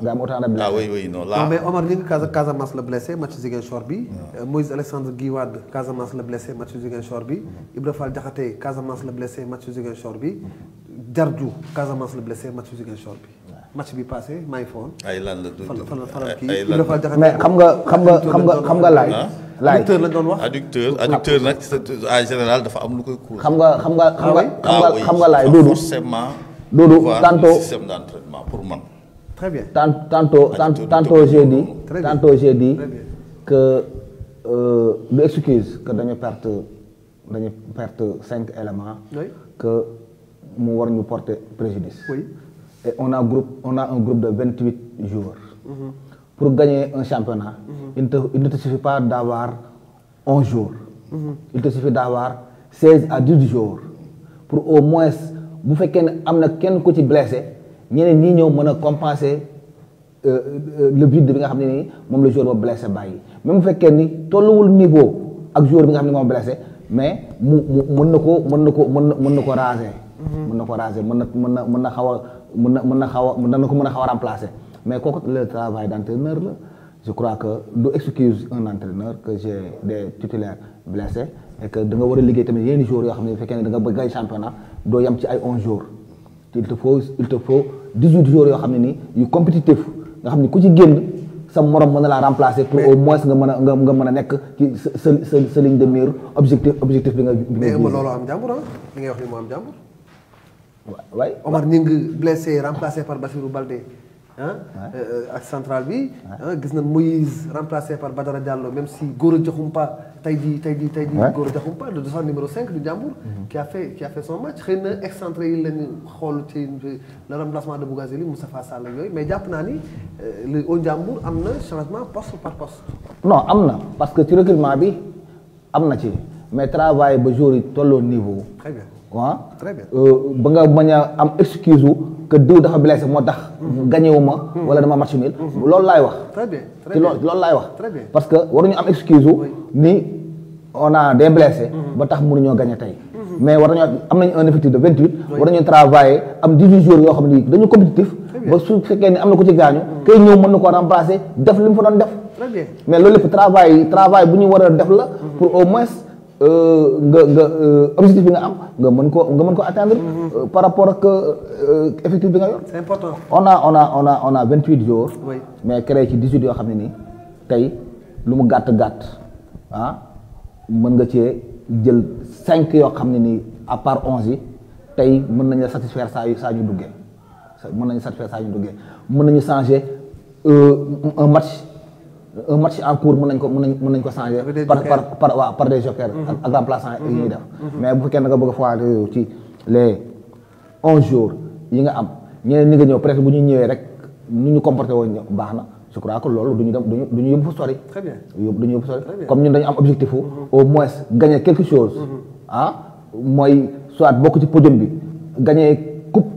oui non là non mais Omar Gningue Casamance la blessé match Ziguinchor bi Moïse Alexandre Guy Wade Casamance la blessé match Ziguinchor bi Ibra Fall Diakhaté Casamance la blessé match Ziguinchor bi Diardiou Casamance la blessé match Ziguinchor bi match bi passé maa ngi foon. ay lan la kii mais xam nga laay. adducteur la doon wax adducteur nag en général dafa am lu koy cours. xam nga laay Doudou forcément. Doudou tantôt système d'entraînement pour man. très bien tantôt j'ai dit que du excuse que dañu perte 5 éléments. que mu war ñu porter préjudice. oui. Et on a un groupe de 28 joueurs. Pour gagner un championnat, il ne te suffit pas d'avoir 11 jours. Il te suffit d'avoir 16 à 18 jours. Pour au moins, vous faites quelqu'un qui est blessé, ñeneen ñi ñëw mën a compenser le but de bi nga xam ne nii moom la joueur ba blessé bàyyi. même bu fekkee ni tolluwul niveau ak joueur bi nga xam ne moom blessé mais mën na ko raser. mën na ko xaw a remplacer mais kooku le travail d'entraîneur la je crois que du excuse un entraîneur que j'ai des titulaires blessés et que da nga war a liggéey tamit yenn jours yoo xam ne bu fekkee ne da nga bëgg ay championnat doo yem ci ay 11 jours il te faut 18 jours yoo xam ne nii yu compétitif nga xam ne ku ci génn sa morom mën na laa remplacer pour au moins nga mën a nekk ci sa ligne de mire objectif bi nga. mais loolu am jàmbur li ngay wax ni moo am jàmbur. waay Omar Gningue blessé remplacé par Bassirou Baldé ak central bi gis nañ Moïse remplacé par Badara Diallo même si Gora Diakhoumpa tey jii Gora Diakhoumpa le défenseur numéro 5 du Ndiambour qui a fait son match xëy na excentré yi lañu xool ci le remplacement de Bougazeli Moustapha Sall ak yooyu mais jàpp naa ni au Ndiambour am na changement poste par poste. non am na parce que ci recrutement bi am na ci mais travail ba jour yi tolloo niveau. très bien. waaw très bien ba nga bañ a am excuse que diw dafa blessé moo tax. gagné wu ma wala dama match nul. loolu laay wax. très bien ci loolu laay wax. très bien parce que waruñu am excuse ni on a des blessés. ba tax mënuñoo gagné tey. mais war nañoo am nañu un effectif de 28. war nañu travailler am 18 jours yoo xam ni dañu compétitif. ba su fekkee ni am na ko ci gaañu. kay ñëw mën na koo remplacer def li mu fa doon def. très bien mais loolu lépp travail bu ñu war a def la. pour au moins. objectif bi nga am nga mën ko atteindre par rapport ak effectif bi nga yor. c'est important. on a 28 jours. oui mais créé ci 18 yoo xam ne nii tey lu mu gàtt mën nga cee jël 5 yoo xam ne nii à part 11 yi tey mën nañu la satisfaire saa ñu duggee mën nañu changer un match en cours mën nañ ko changer par des jokers ak remplaçants yi ñuy def mais bu fekkee nga bëgg a foire ci les 11 jours yi nga am ñeneen ñi nga ñëw peut-être bu ñu ñëwee rek nu ñu comporté woon baax na je crois que loolu duñu dem duñu yóbbu fa sori. Très bien. duñu yóbbu fa sori comme ñun dañu am objectif au moins gagner quelque chose. mooy soit bokk ci podium bi gagner coupe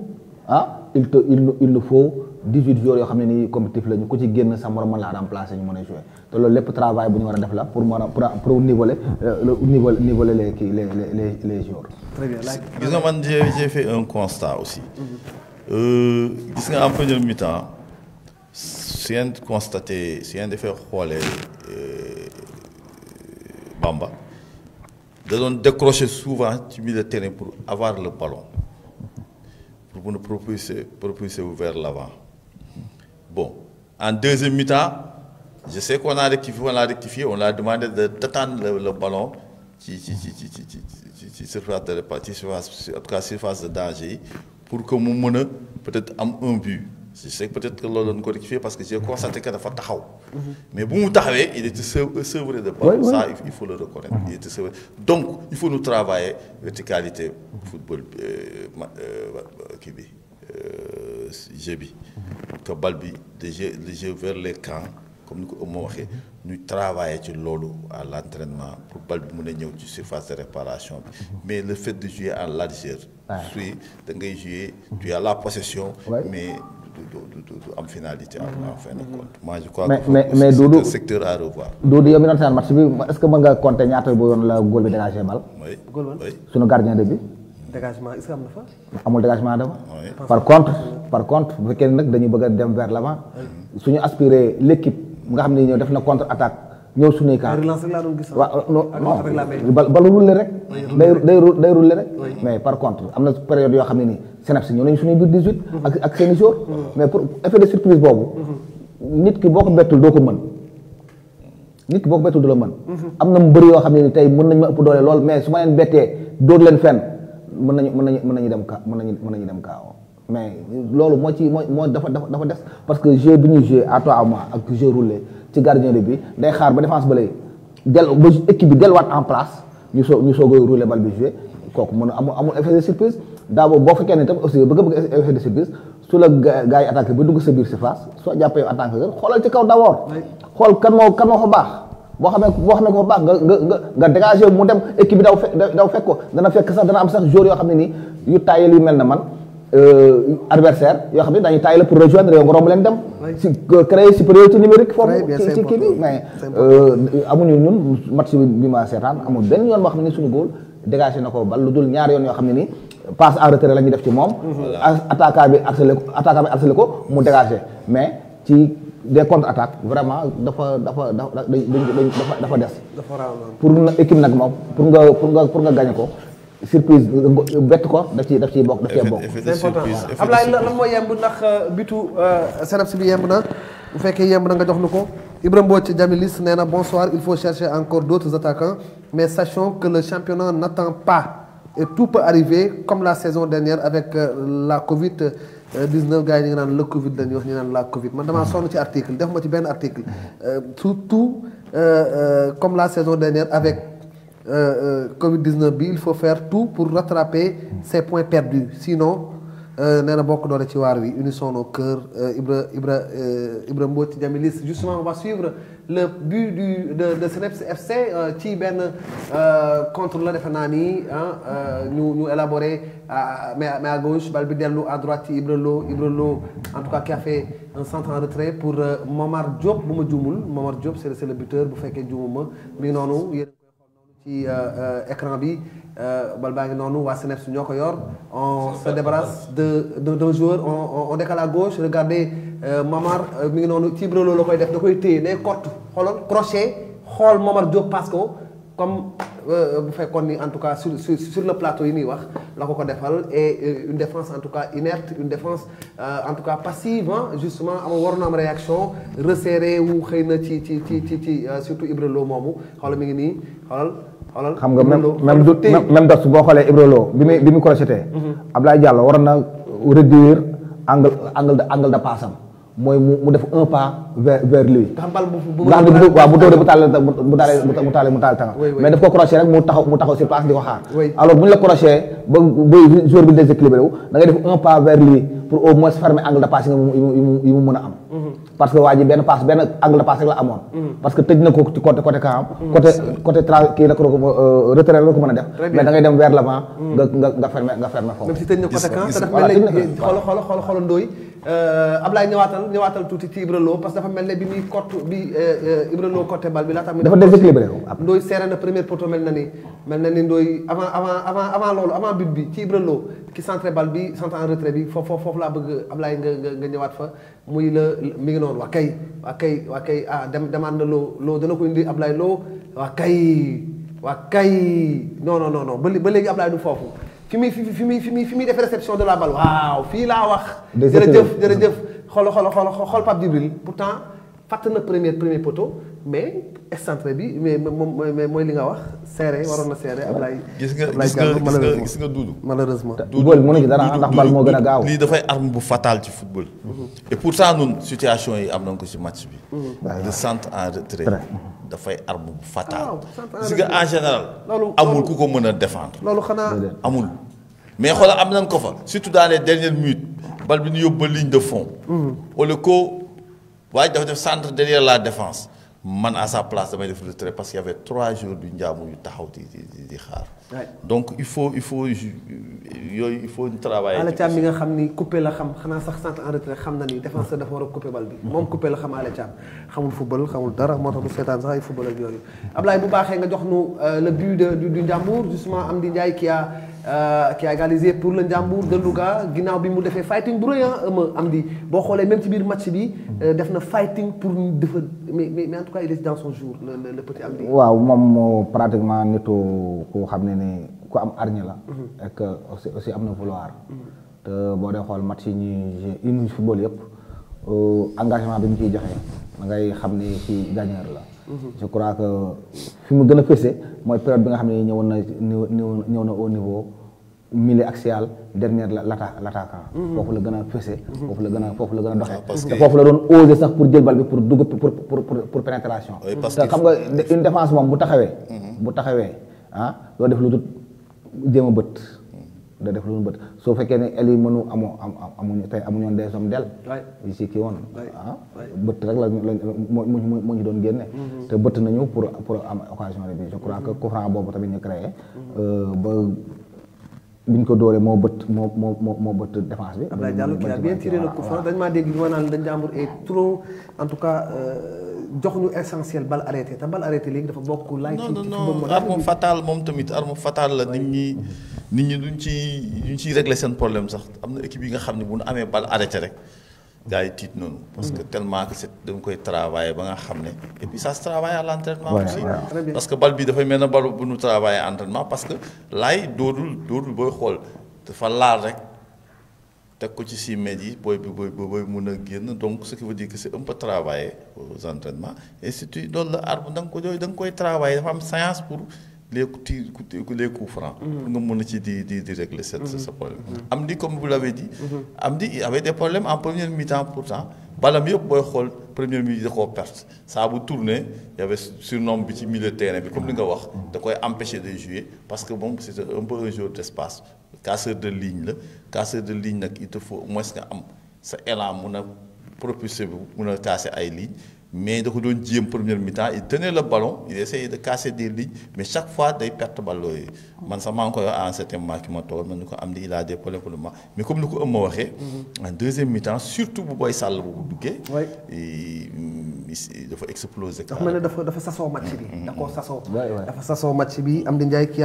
il nous faut 18 joueurs yoo xam ne nii compétitif la ñu ku ci génn sa morom la remplacer ñu mën a jouer te loolu lépp travail bu ñu war a def la pour mën a pour niveler les joueurs. Très bien. gis nga man j'ai fait un constat aussi. gis nga en première mi-temps si ngeen constaté si ngeen defee xoolee Bamba da doon décrocher souvent ci milieu de terrain pour avoir le ballon pour mën a propulser vers l'avant. Bon, en deuxième mi-temps, je sais qu'on a rectifié, on a demandé d'attendre le ballon qui surface de répartie, en tout cas surface de danger, pour que nous puissions peut-être avoir un but. Je sais que peut-être que l'on a rectifié parce que j'ai constaté qu'il a fait taxaw. Mais bon, il était sevré de ballon, ça il faut le reconnaître. Il était sevré. Donc, il faut nous travailler verticalité football jeu bi que bal bi le jeu vers les camps comme ni ko moo waxee ñu travailler ci loolu à l'entraînement pour bal bi mën a ñëw ci surface de réparation bi mais le fait de jouer en largeur suy da ngay jouer tu as la possession mais du am finalité en fin de compte moi je crois que c'est un secteur à revoir. Doudou yow mi doon seen match bi est-ce que mën nga compter ñaata bu yoon la góol bi dégagé bal suñu gardien de but dégagement est-ce que am na fa. amul dégagement dama. par contre bu fekkee nag dañuy bëgg a dem vers l'avant suñu aspirer l'équipe nga xam ne ñëw def na contre attaque ñëw suñuy camp. relance rek laa doon gis. waaw non bal rouler rek. day rouler rek. mais par contre am na période yoo xam ne nii Sénégal ñëw nañu suñuy biir 18. ak seen i jour. mais pour effet de surprise boobu. nit ki boo ko bettul doo ko mën. nit ki boo ko bettul du la mën. am na mu bëri yoo xam ne ni tey mën nañu ma ëpp doole lool mais su ma leen bettee dóor leen fenn. mën nañu dem kaaw mais loolu moo dafa des parce que jeu bi ñuy jouer à toi à moi ak jeu roulé ci gardien bi day xaar ba défense ba lay ba équipe bi delluwaat en place ñu soog a rouler bal bi jouer kooku mën a amul effet de surprise daa boobu boo fekkee ne tam aussi bëgg effet de surprise su la gars yi attaqué ba dugg sa biir surface soo jàppee attaqué xoolal ci kaw d'abord xool kan moo fa baax boo xamee ko fa baax nga dégagé mu dem équipe bi daw fekk ko dana fekk sax dana am sax joueur yoo xam ne nii yu taayal yu mel na man adversaire yoo xam ne dañuy taayal pour rejoindre yow nga romb leen dem si créer supériorité numérique foofu ci kii bi mais amuñu ñun match bi ma seetaan amul benn yoon boo xam ne ni suñu góol dégagé na ko bal lu dul ñaari yoon yoo xam ne nii passe en retrait la ñuy def ci moom attaquant bi harcelé ko mu dégagé mais ci des contre-attaques vraiment dafa des. pour équipe nag moom pour nga gagner ko surprise bett ko daf ciy bokk. c'est important Ablaye lan moo yemb ndax bitu Sénégal bi yemb na bu fekkee yemb na nga jox nu ko Ibrahima Mbodj Djamilis nee na bonsoir il faut chercher encore d'autres attaquants mais sachons que le championnat n'attend pas et tout peut arriver comme la saison dernière avec la Covid. 19 gars yi ñu ngi naan le Covid dañuy wax ñu naan la Covid man damaa sonn ci article def ma ci benn article tout comme la saison dernière avec Covid 19 bi il faut faire tout pour rattraper ces points perdus sinon nee na bokk doole ci waar wi unissons nos cœurs Ibra Mbodj Djamilis justement on va suivre le but de Seneps FC ci benn contre la defe naa ni ñu élaboré mais à gauche bal bi dellu à droite ci Ibra Lo en tout cas qui a fait un centre en retrait pour Momar Diop bu ma juumul Momar Diop c'est le buteur bu fekkee juumuma mi ngi noonu yéen koy xool noonu ci écran bi bal baa ngi noonu waa Seneps ñoo ko yor on se débarrasse d'un joueur on décale à gauche regardez Momar mi ngi noonu ci Ibra Lo la koy def da koy téye day kott xoolal crochet xool Momar Diop passe ko comme bu fekkoon ni en tout cas sur le plateau yi muy wax la ko defal et une défense en tout cas inerte une défense en tout cas passive justement waroon na am réaction resserré wu xëy na ci surtout Ibra Lo moomu xoolal mi ngi nii xoolal xam nga même dos boo xoolee Ibra Lo bi mu crocheté Ablaye Diallo waroon na réduire angle de passe am mooy mu def un pas vers lui. waaw bu dooree mu taal tanga mais daf ko crochet rek mu taxaw sur place di ko xaar. alors bu ñu la crochet ba joueur bi déséquilibré wu da ngay def un pas vers lui pour au moins fermer angle de passe yi mu mën a am. parce que waa ji benn angle de passe rek la amoon. parce que tëj na ko ci côté camp. côté kii la ko retrait la ko mën a def. mais da ngay dem vers l'avant. nga fermer foofu. même si tëj na côté camp te dafa mel ne xoolal Ndoye Ablaye ñëwaatal tuuti ci Ibra Lo parce que dafa mel ne bi muy Ibra Lo côté bal bi laata. dafa déséquilibré Ndoye serré na première poteau mel na ni Ndoye avant loolu avant but bi ci Ibra Lo ki centré bal bi centré en retrait bi foofu laa bëgg Ablaye nga ñëwaat fa muy mi ngi noonu waa kay demande na Lo dana ko indi Ablaye Lo waa kay non ba léegi Ablaye du foofu fi muy def réception de la balle waaw fii laa wax. jërëjëf xool Pape Djibril pourtant fàtt na premier poteau mais excentré bi mais mooy li nga wax serré waroon na serré Ablaye. gis nga Doudou. malheureusement. Doudou mënu ci dara ndax bal moo gën a gaaw. lii dafay arme bu fatale ci football. et pourtant ñun situation yi am nañ ko ci match bi. de centre en retrait. dafay arme bu fatale. gis nga en général. amul ku ko mën a défendre. loolu xanaa amul. mais xoolal am nañ ko fa surtout dans les dernières minutes bal bi ñu yóbbu ba ligne de fond. wala ko waaye dafa def centre derrière la défense man à sa place damay def retrait parce qu'il y avait 3 jours du Ndiambour yu taxaw di xaar. donc il faut yooyu il faut ñu travailler. Alé Thiam mi nga xam ni coupé la xam xanaa sax centre en retrait xam na ni défenseur dafa war a coupé bal bi moom coupé la xam Alé Thiam xamul football xamul dara moo tax du seetaan sax ay football ak yooyu. Ablaye bu baaxee nga jox nu le but du Ndiambour justement Amdi Ndiaye qui a égalisé pour le Ndiambour de Louga ginnaaw bi mu defee fighting bu rëy Amdi boo xoolee même ci biir match bi def na fighting pour defa mais en tout cas il est dans son jour le petit Amdi. waaw moom pratiquement nitu ku xam ne ni ku am hargne la. et que aussi am na vouloir. te boo dee xool match yi ñuy football yëpp engagement bi mu ciy joxe da ngay xam ni ci gagneur la. je crois que fi mu gën a fëse mooy période bi nga xam ne ñëw na au niveau milieu axial dernier l'attaquant. foofu la gën a fëse. foofu la gën a doxee. te foofu la doon oser sax pour jël bal bi pour dugg pour pénétration. te xam nga une défense moom bu taxawee doo def lu dul jéem a bët. da def lu mu bët soo fekkee ne el yi amuñu woon des hommes d'elle yi si kii woon bët rek la moo ñu doon génne te bëtt nañu pour am occasion bi je crois que coup franc boobu tamit ñu créé ba biñ ko dóoree moo bëtt défense bi. Abdoulaye Diallo qui a bien tiré le coup franc dañ maa dégg ñu naan dañ Ndiambour est trop en tout cas jox ñu essentiel balle arrêté te balle arrêté léegi dafa bokk. non arme fatale moom tamit arme fatale la nit ñi duñ ciy régler seen problème sax am na équipe yi nga xam ne bu ñu amee balle arrêté rek gars yi tiit noonu. parce que tellement que da nga koy travailler ba nga xam ne et puis ça se travaille à l'entraînement aussi. parce que balle bi dafay mel ne balle bu ñu travailler entraînement parce que laay doodul booy xool dafa laal rek teg ko ci 6 mètres yi booy mun a génn donc ce qui veut dire que c'est un peu travaillé aux entraînements et surtout loolu la arme da nga koy travailler dafa am séance pour. les coups francs pour nga mën a ci di régler ce problème. Amdi comme vous l'avez dit. Amdi il avait des problèmes en première mi-temps pourtant balam yëpp booy xool première mi-temps da koo perte saa bu tourné y avait surnom bi ci milieu terrain bi comme li nga wax da koy empêcher de jouer parce que moom c'est un peu un joueur d'espace casseur de ligne la casseur de ligne nag il te faut au moins nga am sa élan mun a propulser bi mun a casser ay lignes. mais da ko doon jéem première mi-temps il tenait le ballon il essayait de casser des lignes mais chaque fois day perte ballon yooyu man sax maa ngi koy wax à un certain moment ki ma toog man ni ko am di il a des problèmes pour le moment mais comme ni ko ëmma waxee en deuxième mi-temps surtout bu Boy Sall bu duggee dafa exploser dafa mel ne dafa sasoo match bi da koo sasoo dafa sasoo match bi Amdi Ndiaye ki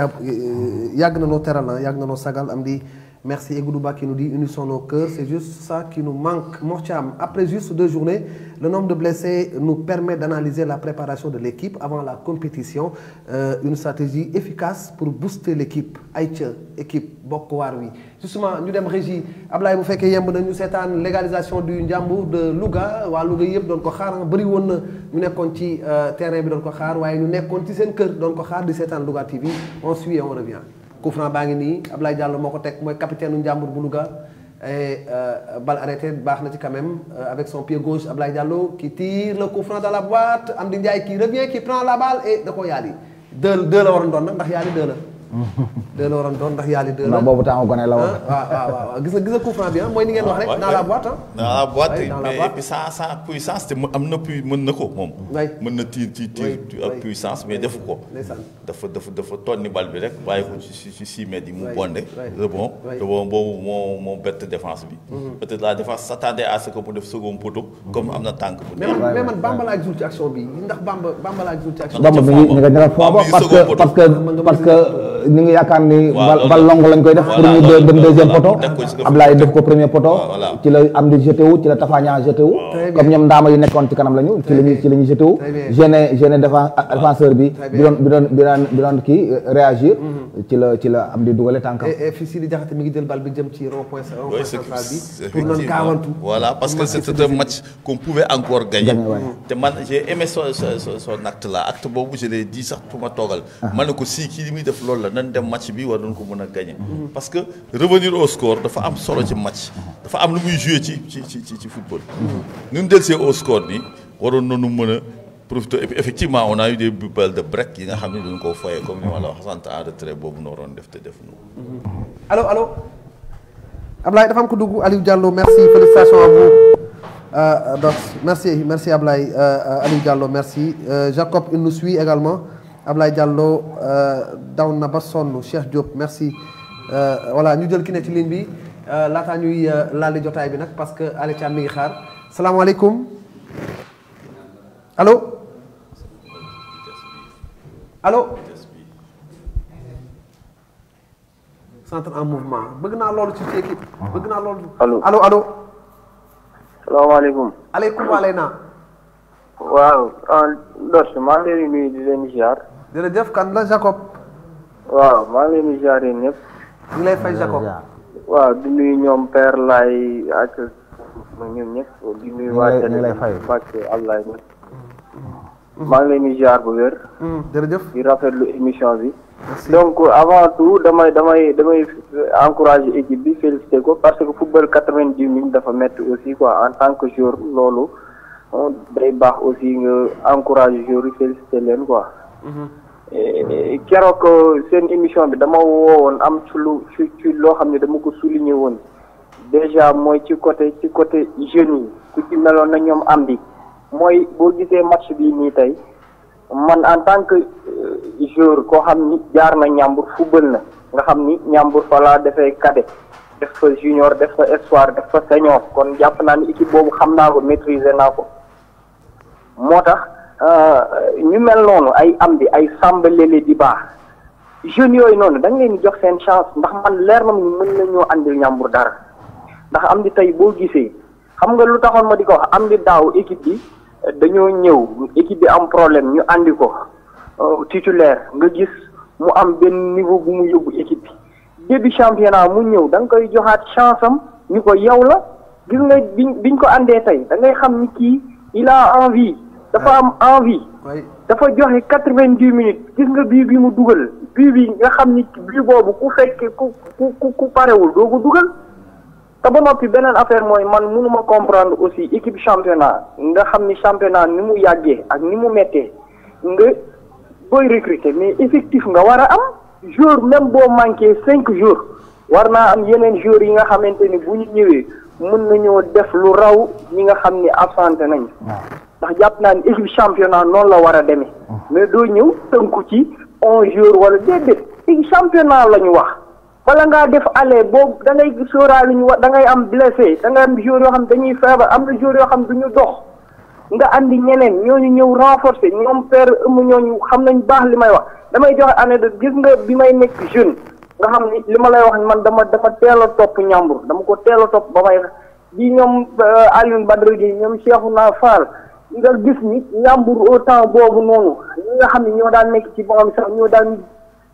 yàgg na noo teral yàgg na noo sagal Amdi merci Egoudouba qui nous dit unissons nos cœurs c'est juste ça qui nous manque Mortiam après juste 2 journées le nombre de blessés nous permet d'analyser la préparation de l'équipe avant la compétition une stratégie efficace pour booster l'équipe Aïcha équipe bokk waar wi justement ñu dem régie Ablaye bu fekkee yemb na ñu seetaan légalisation du Ndiambour de Louga waa Louga yëpp doon ko xaar bëri woon na ñu nekkoon ci terrain bi doon ko xaar waaye ñu nekkoon ci seen kër doon ko xaar di seetaan Louga TV on suit et on revient coup franc baa ngi nii Ablaye Diallo moo ko teg mooy capitaine u Ndiambour bu Louga et balle arrêtée baax na ci quand même avec son pied gauche Ablaye Diallo qui tire le coup franc dans la boîte Amdi Ndiaye qui revient qui prend la balle et da koo yaali deux la waroon doon nag ndax yaali 2 la 2 la waroon doon ndax yàlla 2 la. non boobu temps gone la woon. waaw gis nga coup franc bi mooy ni ngeen wax rek. dans la boîte dans la boîte mais et puis sans puissance te am na mën na ko moom. mën na tiir ak puissance mais defu ko. dafa tonni bal bi rek bàyyi ko ci 6 mètres yi mu bonde. rebond boobu moo bett défense bi. peut-être la défense s'attendait à ce que mu def second poteau. comme am na tànk bu mais man Bamba laa gisul ci action bi ndax Bamba laa gisul ci action. Bamba mi ngi nga parce que ni ngi yaakaar ni bal long lañ koy def pour ñu dem deuxième poteau. Ablaye def ko premier poteau. ci la am di jeté wu ci la Tafaña jeté wu. comme ñoom ndaama yu nekkoon ci kanam lañu ci lañu jeté wu. gêné défenseur bi bi doon kii réagir. ci la am di dugale tànkam. et fii Sidi Diakhaté mi ngi jël bal bi jëm ci rond-point central bi pour noonu gaawantu. voilà parce que c'était un match qu'on pouvait encore gagner. te man j'ai aimé son acte là acte boobu je l'ai dit sax fu ma toogal. ma ne ko si kii li muy def loolu la nan dem match bi war nañ ko mën a gagner. parce que revenir au score dafa am solo ci match. dafa am lu muy jouer ci football. ñun dellusee au score ni waroon nañu mën a profiter et puis effectivement on a eu des balles de break yi nga xam ne dañu koo foyee comme ni ma la wax sant en retrait boobu noo waroon def te def nu. allo Ablaye dafa am ko dugg Aliou Diallo merci félicitations à vous. Donc merci Ablaye Aliou Diallo merci Jacob il nous suit également Ablaye Diallo daw na ba sonn Cheikh Diop merci voilà ñu jël ki ne ci ligne bi laataa ñuy laali jotaay bi nag parce que Ali Thiam mi ngi xaar salaamaaleykum allo centre en mouvement bëgg naa loolu ci équipe bëgg naa loolu. allo. salaamaaleykum. aleykum waaleyna. waaw Dos maa ngi leen di nuyu di leen ziar. jërëjëf kan la Jacob. waaw maa ngi leen di ziar yéen ñëpp. ñu ngi lay fay Jacob. waaw di nuyu ñoom Père Laye ak ñoom ñëpp. di nuyu waa Télé Mbacke Ablaye ñëpp. maa ngi leen di ziar bu wér. jërëjëf di rafetlu émission bi. donc avant tout damay encourager équipe bi féliciter ko parce que football 90 minutes dafa métti aussi quoi en tant que joueur loolu day baax aussi nga encourager joueurs yi féliciter leen quoi. keroog seen émission bi dama woowoon am ci loo xam ne dama ko souligner woon déjà mooy ci côté jeunes yi ku ci meloon na ñoom am bi mooy boo gisee match bi nii tey. man en tant que joueur koo xam ni jaar na Ñambur football na nga xam ni Ñambur fa laa defee cadet def fa junior def fa espoir def fa senior kon jàpp naa ni équipe boobu xam naa ko maîtriser naa ko moo tax ñu mel noonu ay am di ay Samba Lele di baax jeunes yooyu noonu da nga leen di jox seen chance ndax man leer na mu mën nañoo andil Ñambur dara ndax am di tey boo gisee xam nga lu taxoon ma di ko wax am di daaw équipe bi. dañoo ñëw équipe bi am problème ñu andi ko titulaire nga gis mu am benn niveau bu mu yóbbu équipe bi début championnat mu ñëw da nga koy joxaat chance am ñu ko yow la gis nga biñ ko andee tey da ngay xam ni kii il a envie dafa am envie dafa joxe 90 minutes gis nga bii bi mu dugal bii bi nga xam ni bii boobu ku fekke ku parewul doo ko dugal te ba noppi beneen affaire mooy man mënuma comprendre aussi équipe championnat nga xam ni championnat ni mu yàggee ak ni mu méttee nga booy recruter mais effectif nga war a am jour même boo manqué 5 jours war naa am yeneen jours yi nga xamante ni bu ñu ñëwee mën nañoo def lu raw ñi nga xam ni absenté nañ ndax jàpp naa ni équipe championnat noonu la war a demee mais doo ñëw tënku ci 11 jours wala déedéet équipe championnat la ñu wax. bala ngaa def aller boobu da ngay sóoraale ñu da ngay am blessé da ngay am joueurs yoo xam dañuy feebar am na joueurs yoo xam duñu dox nga andi ñeneen ñooñu ñëw renforcer ñoom père ñooñu xam nañ baax li may wax damay joxe année de gis nga bi may nekk jeune nga xam ni li ma lay wax man dafa teel a topp Ñambur dama ko teel a topp ba may bi ñoom Alioune Badara Gueye ñoom Cheikhouna Fall nga gis ni Ñambur au temps boobu noonu ñi nga xam ne ñoo daan nekk ci boppam sax ñoo daan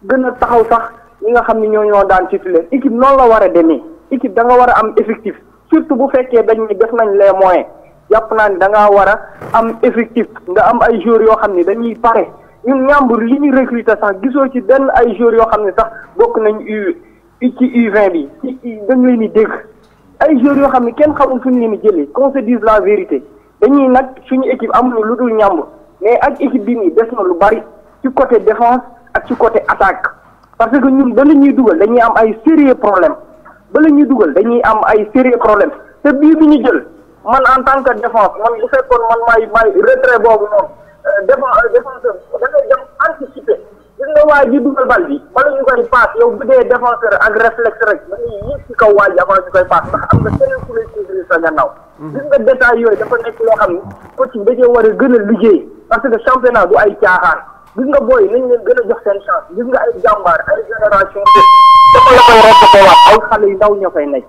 gën a taxaw sax. ñi nga xam ni ñoo daan titulaire équipe noonu la war a demee équipe da nga war a am effectif surtout bu fekkee dañ ni def nañ les moyens jàpp naa ni da ngaa war a am effectif nga am ay joueurs yoo xam ni dañuy pare ñun Ñambur li ñu recruter sax gisoo ci benn ay joueurs yoo xam ne sax bokk nañ ci U20 bi ci dañ leen di dégg ay joueurs yoo xam ne kenn xamul fu ñu leen di jëlee qu'on se dise la vérité dañuy nag suñu équipe amuñu lu dul Ñambur mais ak équipe bi nii des na lu bari ci côté défense ak ci côté attaque parce que ñun ba la ñuy dugal dañuy am ay sérieux problème te bii bi ñu jël man en tant que défense man bu fekkoon man maay retrait boobu noonu défenseur da ngay dem anticiper gis nga waa ji dugal bal bi bala ñu koy paas yow bu dee défenseur ak réflexe rek da ngay yéeg ci kaw waa ji avant ñu koy paas ndax am na keneen ku lay couvrir sa gannaaw. gis nga détail yooyu dafa nekk loo xam ni coach bi da war a gën a liggéey parce que championnat du ay caaxaan gis nga booy nañ leen gën a jox seen chance gis nga ay jàmbaar ay génération dafa la koy répété waat ay xale yu ndaw ñoo fay nekk.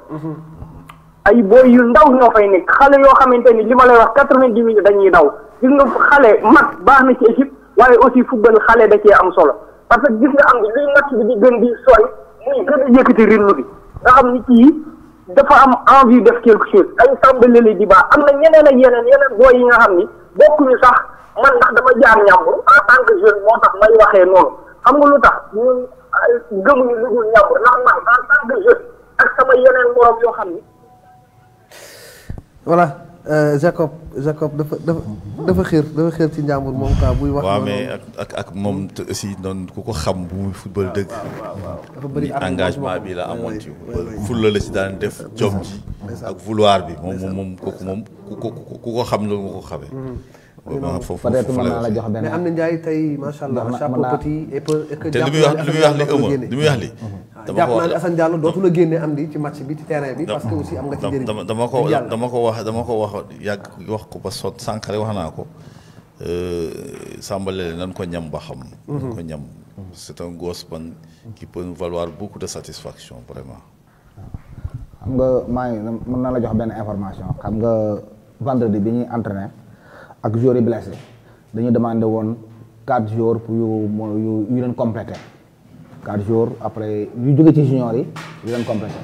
ay booy yu ndaw ñoo fay nekk xale yoo xamante ni li ma lay wax 90 minutes dañuy daw gis nga xale mag baax na ci équipe waaye aussi football xale da cee am solo parce que gis nga am li match bi di gën di sooy muy gën a yëkkati rythme bi nga xam ni kii dafa am envie def quelque chose ay sàmbaleli di baax am na ñeneen ak yeneen booy yi nga xam ni bokkuñu sax man ndax dama jaar ñàmbur en tant que jeune moo tax may waxee noonu xam nga lu tax ñun gëmuñu lu dul ñàmbur ndax man en tant que jeune ak sama yeneen morom yoo xam ni. voilà Jacob dafa xeer ci njàmbur moom quoi buy wax. waaw mais ak moom aussi noonu ku ko xam bu muy football dëgg. dafa bëri engagement bi la amoon ci fulla la ci daan def jom ji ak vouloir bi moom kooku moom ku ko xam loolu nga ko xamee. foofu peut-être mën naa la jox benn mais am na Ndiaye tey macha allah chapeau petit et que te li muy wax li jàpp naa ne Assane Diallo dootu la génne am di ci match bi ci terrain bi parce que aussi am nga ci njëriñ dama ko wax yàgg wax ko ba sot sànq rek wax naa ko Sambale nan ko ñam ba xam nan ko ñam c'est un gosse man qui peut nous valoir beaucoup de satisfaction vraiment. xam nga maa ngi mën naa la jox benn information xam nga vendredi bi ñuy entraîné ak joueurs yi blessé dañu demandé woon 4 jours pour yu leen complété 4 jours après yu jóge ci junior yi yu leen complété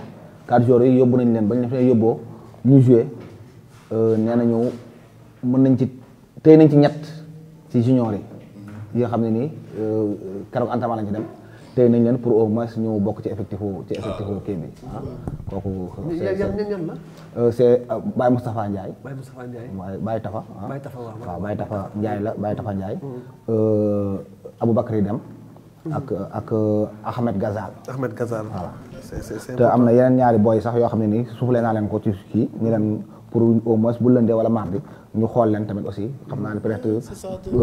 4 jours yi yóbbu nañ leen ba ñu def yóbboo ñu joué nee nañu mën nañ ci tey nañ ci ñett ci junior yi nga xam ne nii keroog entraînement lañ ci dem tey nañ leen pour au moins ñu bokk ci effectif kii bi kooku. ñan la. c'est Baye Moustapha Ndiaye. Baye Moustapha Ndiaye. waaye Baye Tafa. Baye Tafa waaw Baye Tafa Ndiaye la Baye Tafa Ndiaye. Aboubacry Dem. ak Ahmed Gazal. Ahmed Gazal. voilà te am na yeneen ñaari boy sax yoo xam ne nii suuflee naa leen ko ci kii ñu leen pour au moins bu lëndee wala mardi ñu xool leen tamit aussi xam naa ne peut-être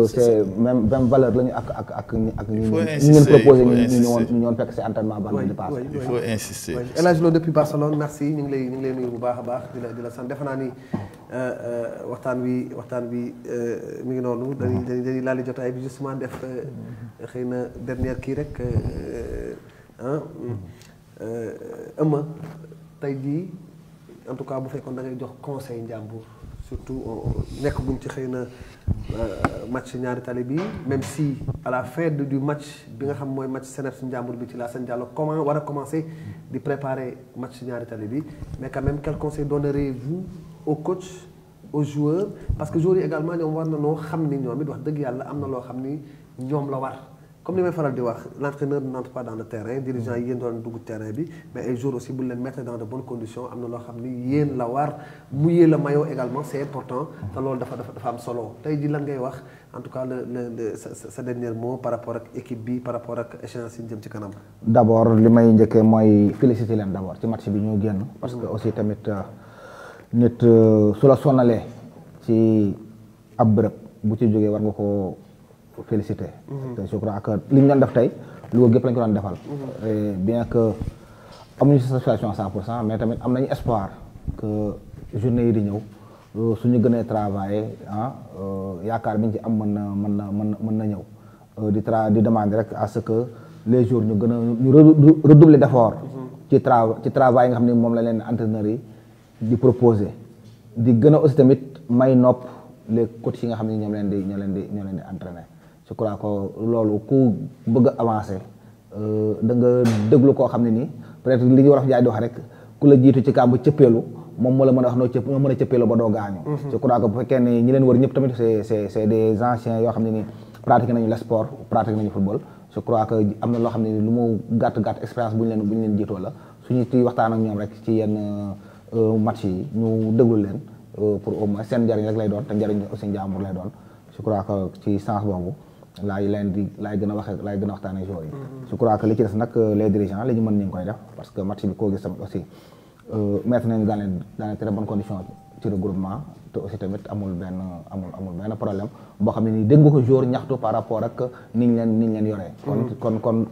c'est même valeur la ñu ak ñu leen proposé ñu ñoon fekk si entraînement ban di passe. il faut insister. El Hadj Lo depuis Barcelone merci ñu ngi lay nuyu bu baax a baax di la sant defe naa ni waxtaan wi mi ngi noonu dañuy laal di jotaay bi justement def xëy na dernière kii rek ëmma tey jii en tout cas bu fekkoon da ngay jox conseil njàmbur surtout nekk guñ ci xëy na match ñaari tali bi même si à la fin du match bi nga xam mooy match Sénégal njàmbur bi ci la Assane Diallo comment war a commencer di préparer match ñaari tali bi mais quand même quel conseil donnerez-vous au coach aux joueurs parce que joueurs yi également ñoom war na noo xam ni ñoom it wax dëgg yàlla am na loo xam ni ñoom la war comme ni may faral di wax l'entraîneur n'entre pas dans le terrain dirigeant yi yéen doon dugg terrain bi mais ay joueurs aussi bu leen mettre dans de bonnes conditions am na loo xam ni yéen la war mouiller le maillot également c'est important te loolu dafa am solo tey ji lan ngay wax en tout cas sa dernier mot par rapport ak équipe bi par rapport ak échéance yi ñu jëm ci kanam. d'abord li may njëkkee mooy féliciter leen d'abord ci match bi ñu génn parce que aussi tamit nit su la sonalee ci ab bërëb bu ci jógee war nga ko félicité te je crois que li ñu doon def tey Louga gépp lañ ko doon defal bien que amuñu satisfaction 100% mais tamit am nañu espoir que journée yi di ñëw suñu gënee travailler yaakaar bi ñu ci am mën na ñëw di demander rek à ce que les jours ñu gën a ñu redoubler d'effort ci travail nga xam ne moom la leen entraîneurs yi di proposer di gën a aussi tamit may nopp les coachs yi nga xam ne ñoo leen di entraîner je crois que loolu ku bëgg a avancer da nga déglu koo xam ne nii peut-être li ñu war a jaay di wax rek ku la jiitu ci kàmb cëppeelu moom moo la mën a wax noo mën a cëppeelu ba doo gaañu. je crois que bu fekkee ne ñi leen wër ñëpp tamit c'est des anciens yoo xam ne nii pratiqué nañu le sport pratiqué nañu football je crois que am na loo xam ne ni lu mu gàtt expérience bu ñu leen jiitoo la suñu ci waxtaan ak ñoom rek ci yenn match yi ñu déglu leen pour au moins seen njariñ rek lay doon te njariñ aussi njàmbur lay doon je crois que ci sens boobu laay gën a waxtaanee joueurs yi. je crois que li ci des nag les dirigeants li ñu mën ñu ngi koy def parce que match bi koo gis tamit aussi mettre nañu dans les très bonnes conditions ci regroupement te aussi tamit amul benn problème boo xam ne nii dégg nga ko joueur ñaxtu par rapport ak ni ñu leen yoree.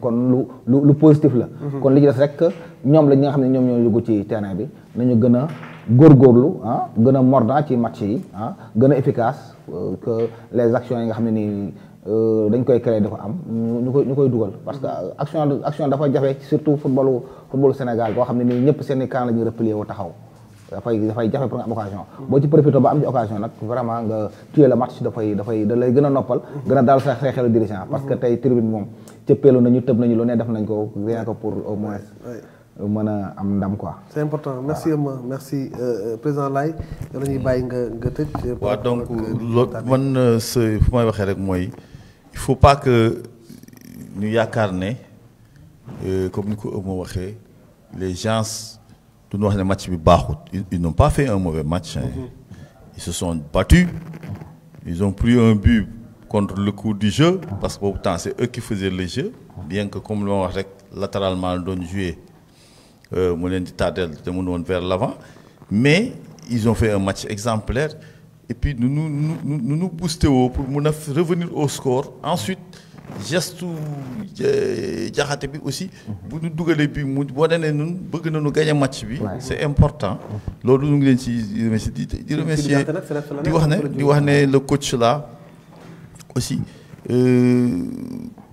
kon lu positif la. kon li ci des rek ñoom la ñi nga xam ne ñoom ñoo yëngu ci terrain bi nañu gën a góorgóorlu gën a mordant ci match yi gën a efficace que les actions yi nga xam ne nii dañ koy créer dafa am ñu koy dugal parce que action dafa jafe surtout footballu Sénégal boo xam ne nii ñëpp seen i camp la ñuy replier wu taxaw dafay jafe pour nga am occasion boo ci profité ba am ci occasion nag vraiment nga tuer le match da lay gën a noppal gën a daal sa xelu dirigeant parce que tey tribune moom cëppeelu nañu tëb nañu lu ne def nañ ko rien que pour au moins mën a am ndam quoi. c'est important merci président Laye yow la ñuy bàyyi nga tëj. waaw donc loolu man fu may waxee rek mooy il faut pas que ñu yaakaar ne comme ni ko moo waxee les gens duñu wax ne match bi baaxut ils n'ont pas fait un mauvais match. Ils se sont battus ils ont pris un but contre le cours du jeu parce que boobu temps c'est eux qui faisaient le jeu bien que comme li ma wax rek latéralement doon jouer. mu leen di tardel te mun woon vers l'avant mais ils ont fait un match exemplaire et puis nous booster woo pour mun a revenir au score ensuite geste jaxate bi aussi bu ñu dugalee bi mu boo nee ñun bëgg nañu gagner match bi c'est important loolu ñu ngi leen ci remercier di remercier di wax ne le coach là aussi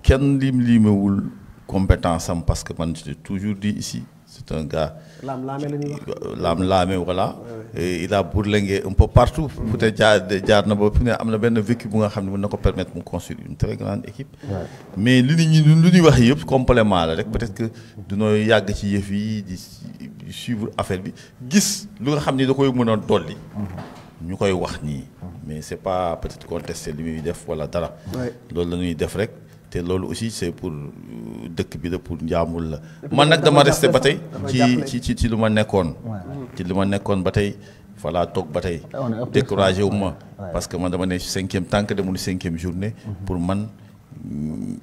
kenn limewul compétence am parce que man j'ai toujours dit ici c'est un gars laame voilà et il a bourlingué un peu partout peut-être jaar na ba fi ne am na benn vécu bu nga xam ne mën na ko permettre mu construire une très grande équipe mais lu ñuy wax yëpp complément la rek peut-être que dunoo yàgg ci yëf yi di suivre affaire bi gis lu nga xam ni da koy mën a dolli ñu koy wax nii mais c'est pas peut-être contester li muy def wala dara loolu la ñuy def rek te loolu aussi c'est pour dëkk bi la pour Njambur la man nag dama resté ba tey ci lu ma nekkoon ci lu ma nekkoon ba tey voilà toog ba tey découragé wu ma parce que man dama ne cinquième tant que demul cinquième journée pour man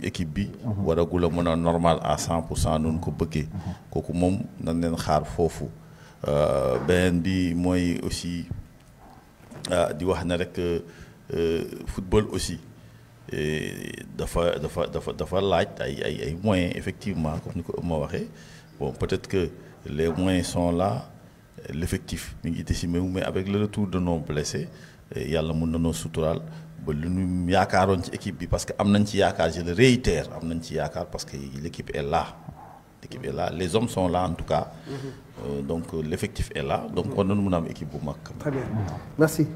équipe bi waragul a mën a normal à 100% noonu ko bëggee kooku moom nañ leen xaar foofu beneen bi mooy aussi di wax na rek football aussi dafa laaj ay moyens effectivement comme ni ko ma waxee bon peut-être que les moyens sont là l'effectif mi ngi décimé mais avec le retour de nos blessés yàlla mën na noo suturaal ba lu ñu yaakaaroon ci équipe bi parce que am nañ ci yaakaar je le réitère am nañ ci yaakaar parce que l'équipe est là les hommes sont là en tout cas donc l'effectif est là donc war nañu mën a am équipe bu mag. très bien merci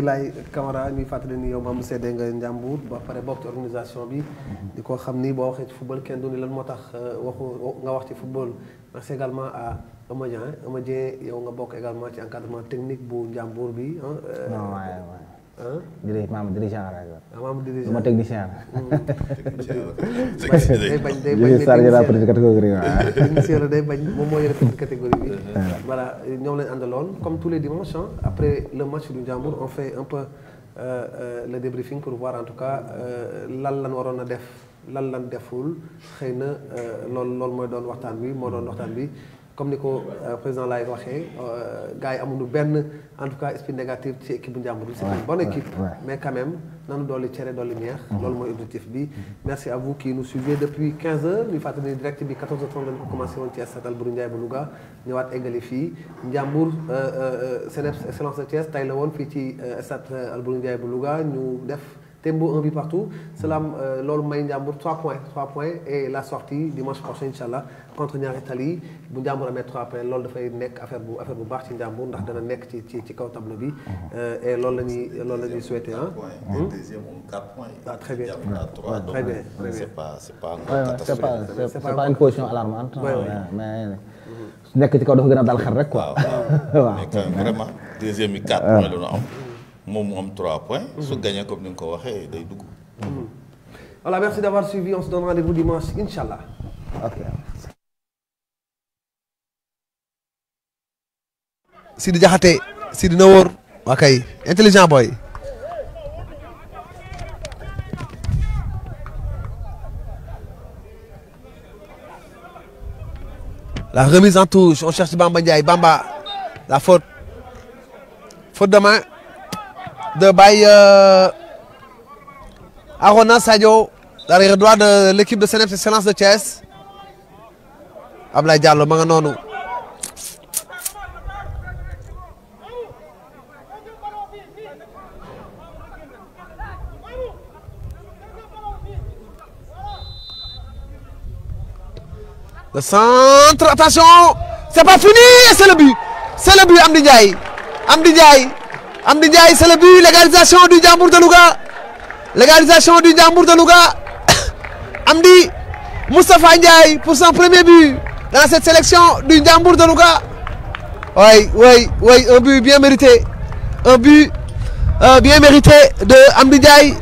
Laye Camara ñuy fàttali ni yow maam seede nga Njambur ba pare bokk ci organisation bi di ko xam ni boo waxee ci football kenn du ni lan moo tax nga wax ci football merci également à Ama Dieng yow nga bokk également ci encadrement technique bu Njambur bi membre dirigeant la. membre dirigeant ma technicien la. day bañ technicien la day bañ moom moo yore catégorie bi. voilà ñoom lañ àndaloon comme tous les dimanches après le match du Njambur on fait un peu le débriefing pour voir en tout cas lan lañ waroon a def lan lañ deful xëy na loolu mooy doon waxtaan bi. comme ni ko président Laye waxee gars yi amuñu benn en tout cas esprit négatif ci équipe bu Njambur bi c'est une bonne équipe mais quand même nanu dolli cere dolli ñeex loolu mooy objectif bi merci à vous qui nous suivez depuis 15 heures ñu fàttali direct bi 14h30 dañ ko commencé woon ci stade Alboury Ndiaye bu Louga ñëwaat eggali fii Njambur CNEPS Excellence de Thiès tay la woon fii ci stade Alboury Ndiaye bu Louga ñu def Tembo un but partout cela loolu may Njambur 3 points et la sortie dimanche prochain inchallah contre Ñaari Tali bu Njambur amee 3 points loolu dafay nekk affaire bu baax ci Njambur ndax dana nekk ci kaw tableau bi et loolu la ñuy souhaiter deuxième 4 points. Très bien. Très bien. C'est pas c'est pas une position alarmante. mais nekk ci kaw dafa gën a dal xel rek quoi. waaw vraiment deuxième bi 4 points la ñu am. moom mu am 3 points. su gagné comme ni nga ko waxee day dugg. Voilà, merci d'avoir suivi. On se donne rendez-vous dimanche, Inch'Allah. Ok. Sidi Diakhaté, Sidi na wóor. waa kay intelligent boy. La remise en touche, on cherche Bamba Ndiaye. Bamba, la faute. Faute de main de Baye Arona Sadio, l'arrière droit de l'équipe de CNEPS Excellence de Thiès. Ablaye Diallo, ma nga noonu. Le centre, attention, c'est pas fini et c'est le but. C'est le but, Amdi Ndiaye. Amdi Ndiaye. Amdi Ndiaye, c'est le but. Légalisation du Ndiambour de Louga. Légalisation du Ndiambour de Louga. Amdi Moustapha Ndiaye pour son premier but dans cette sélection du Ndiambour de Louga. Oui, un but bien mérité. Un but bien mérité de Amdi Ndiaye.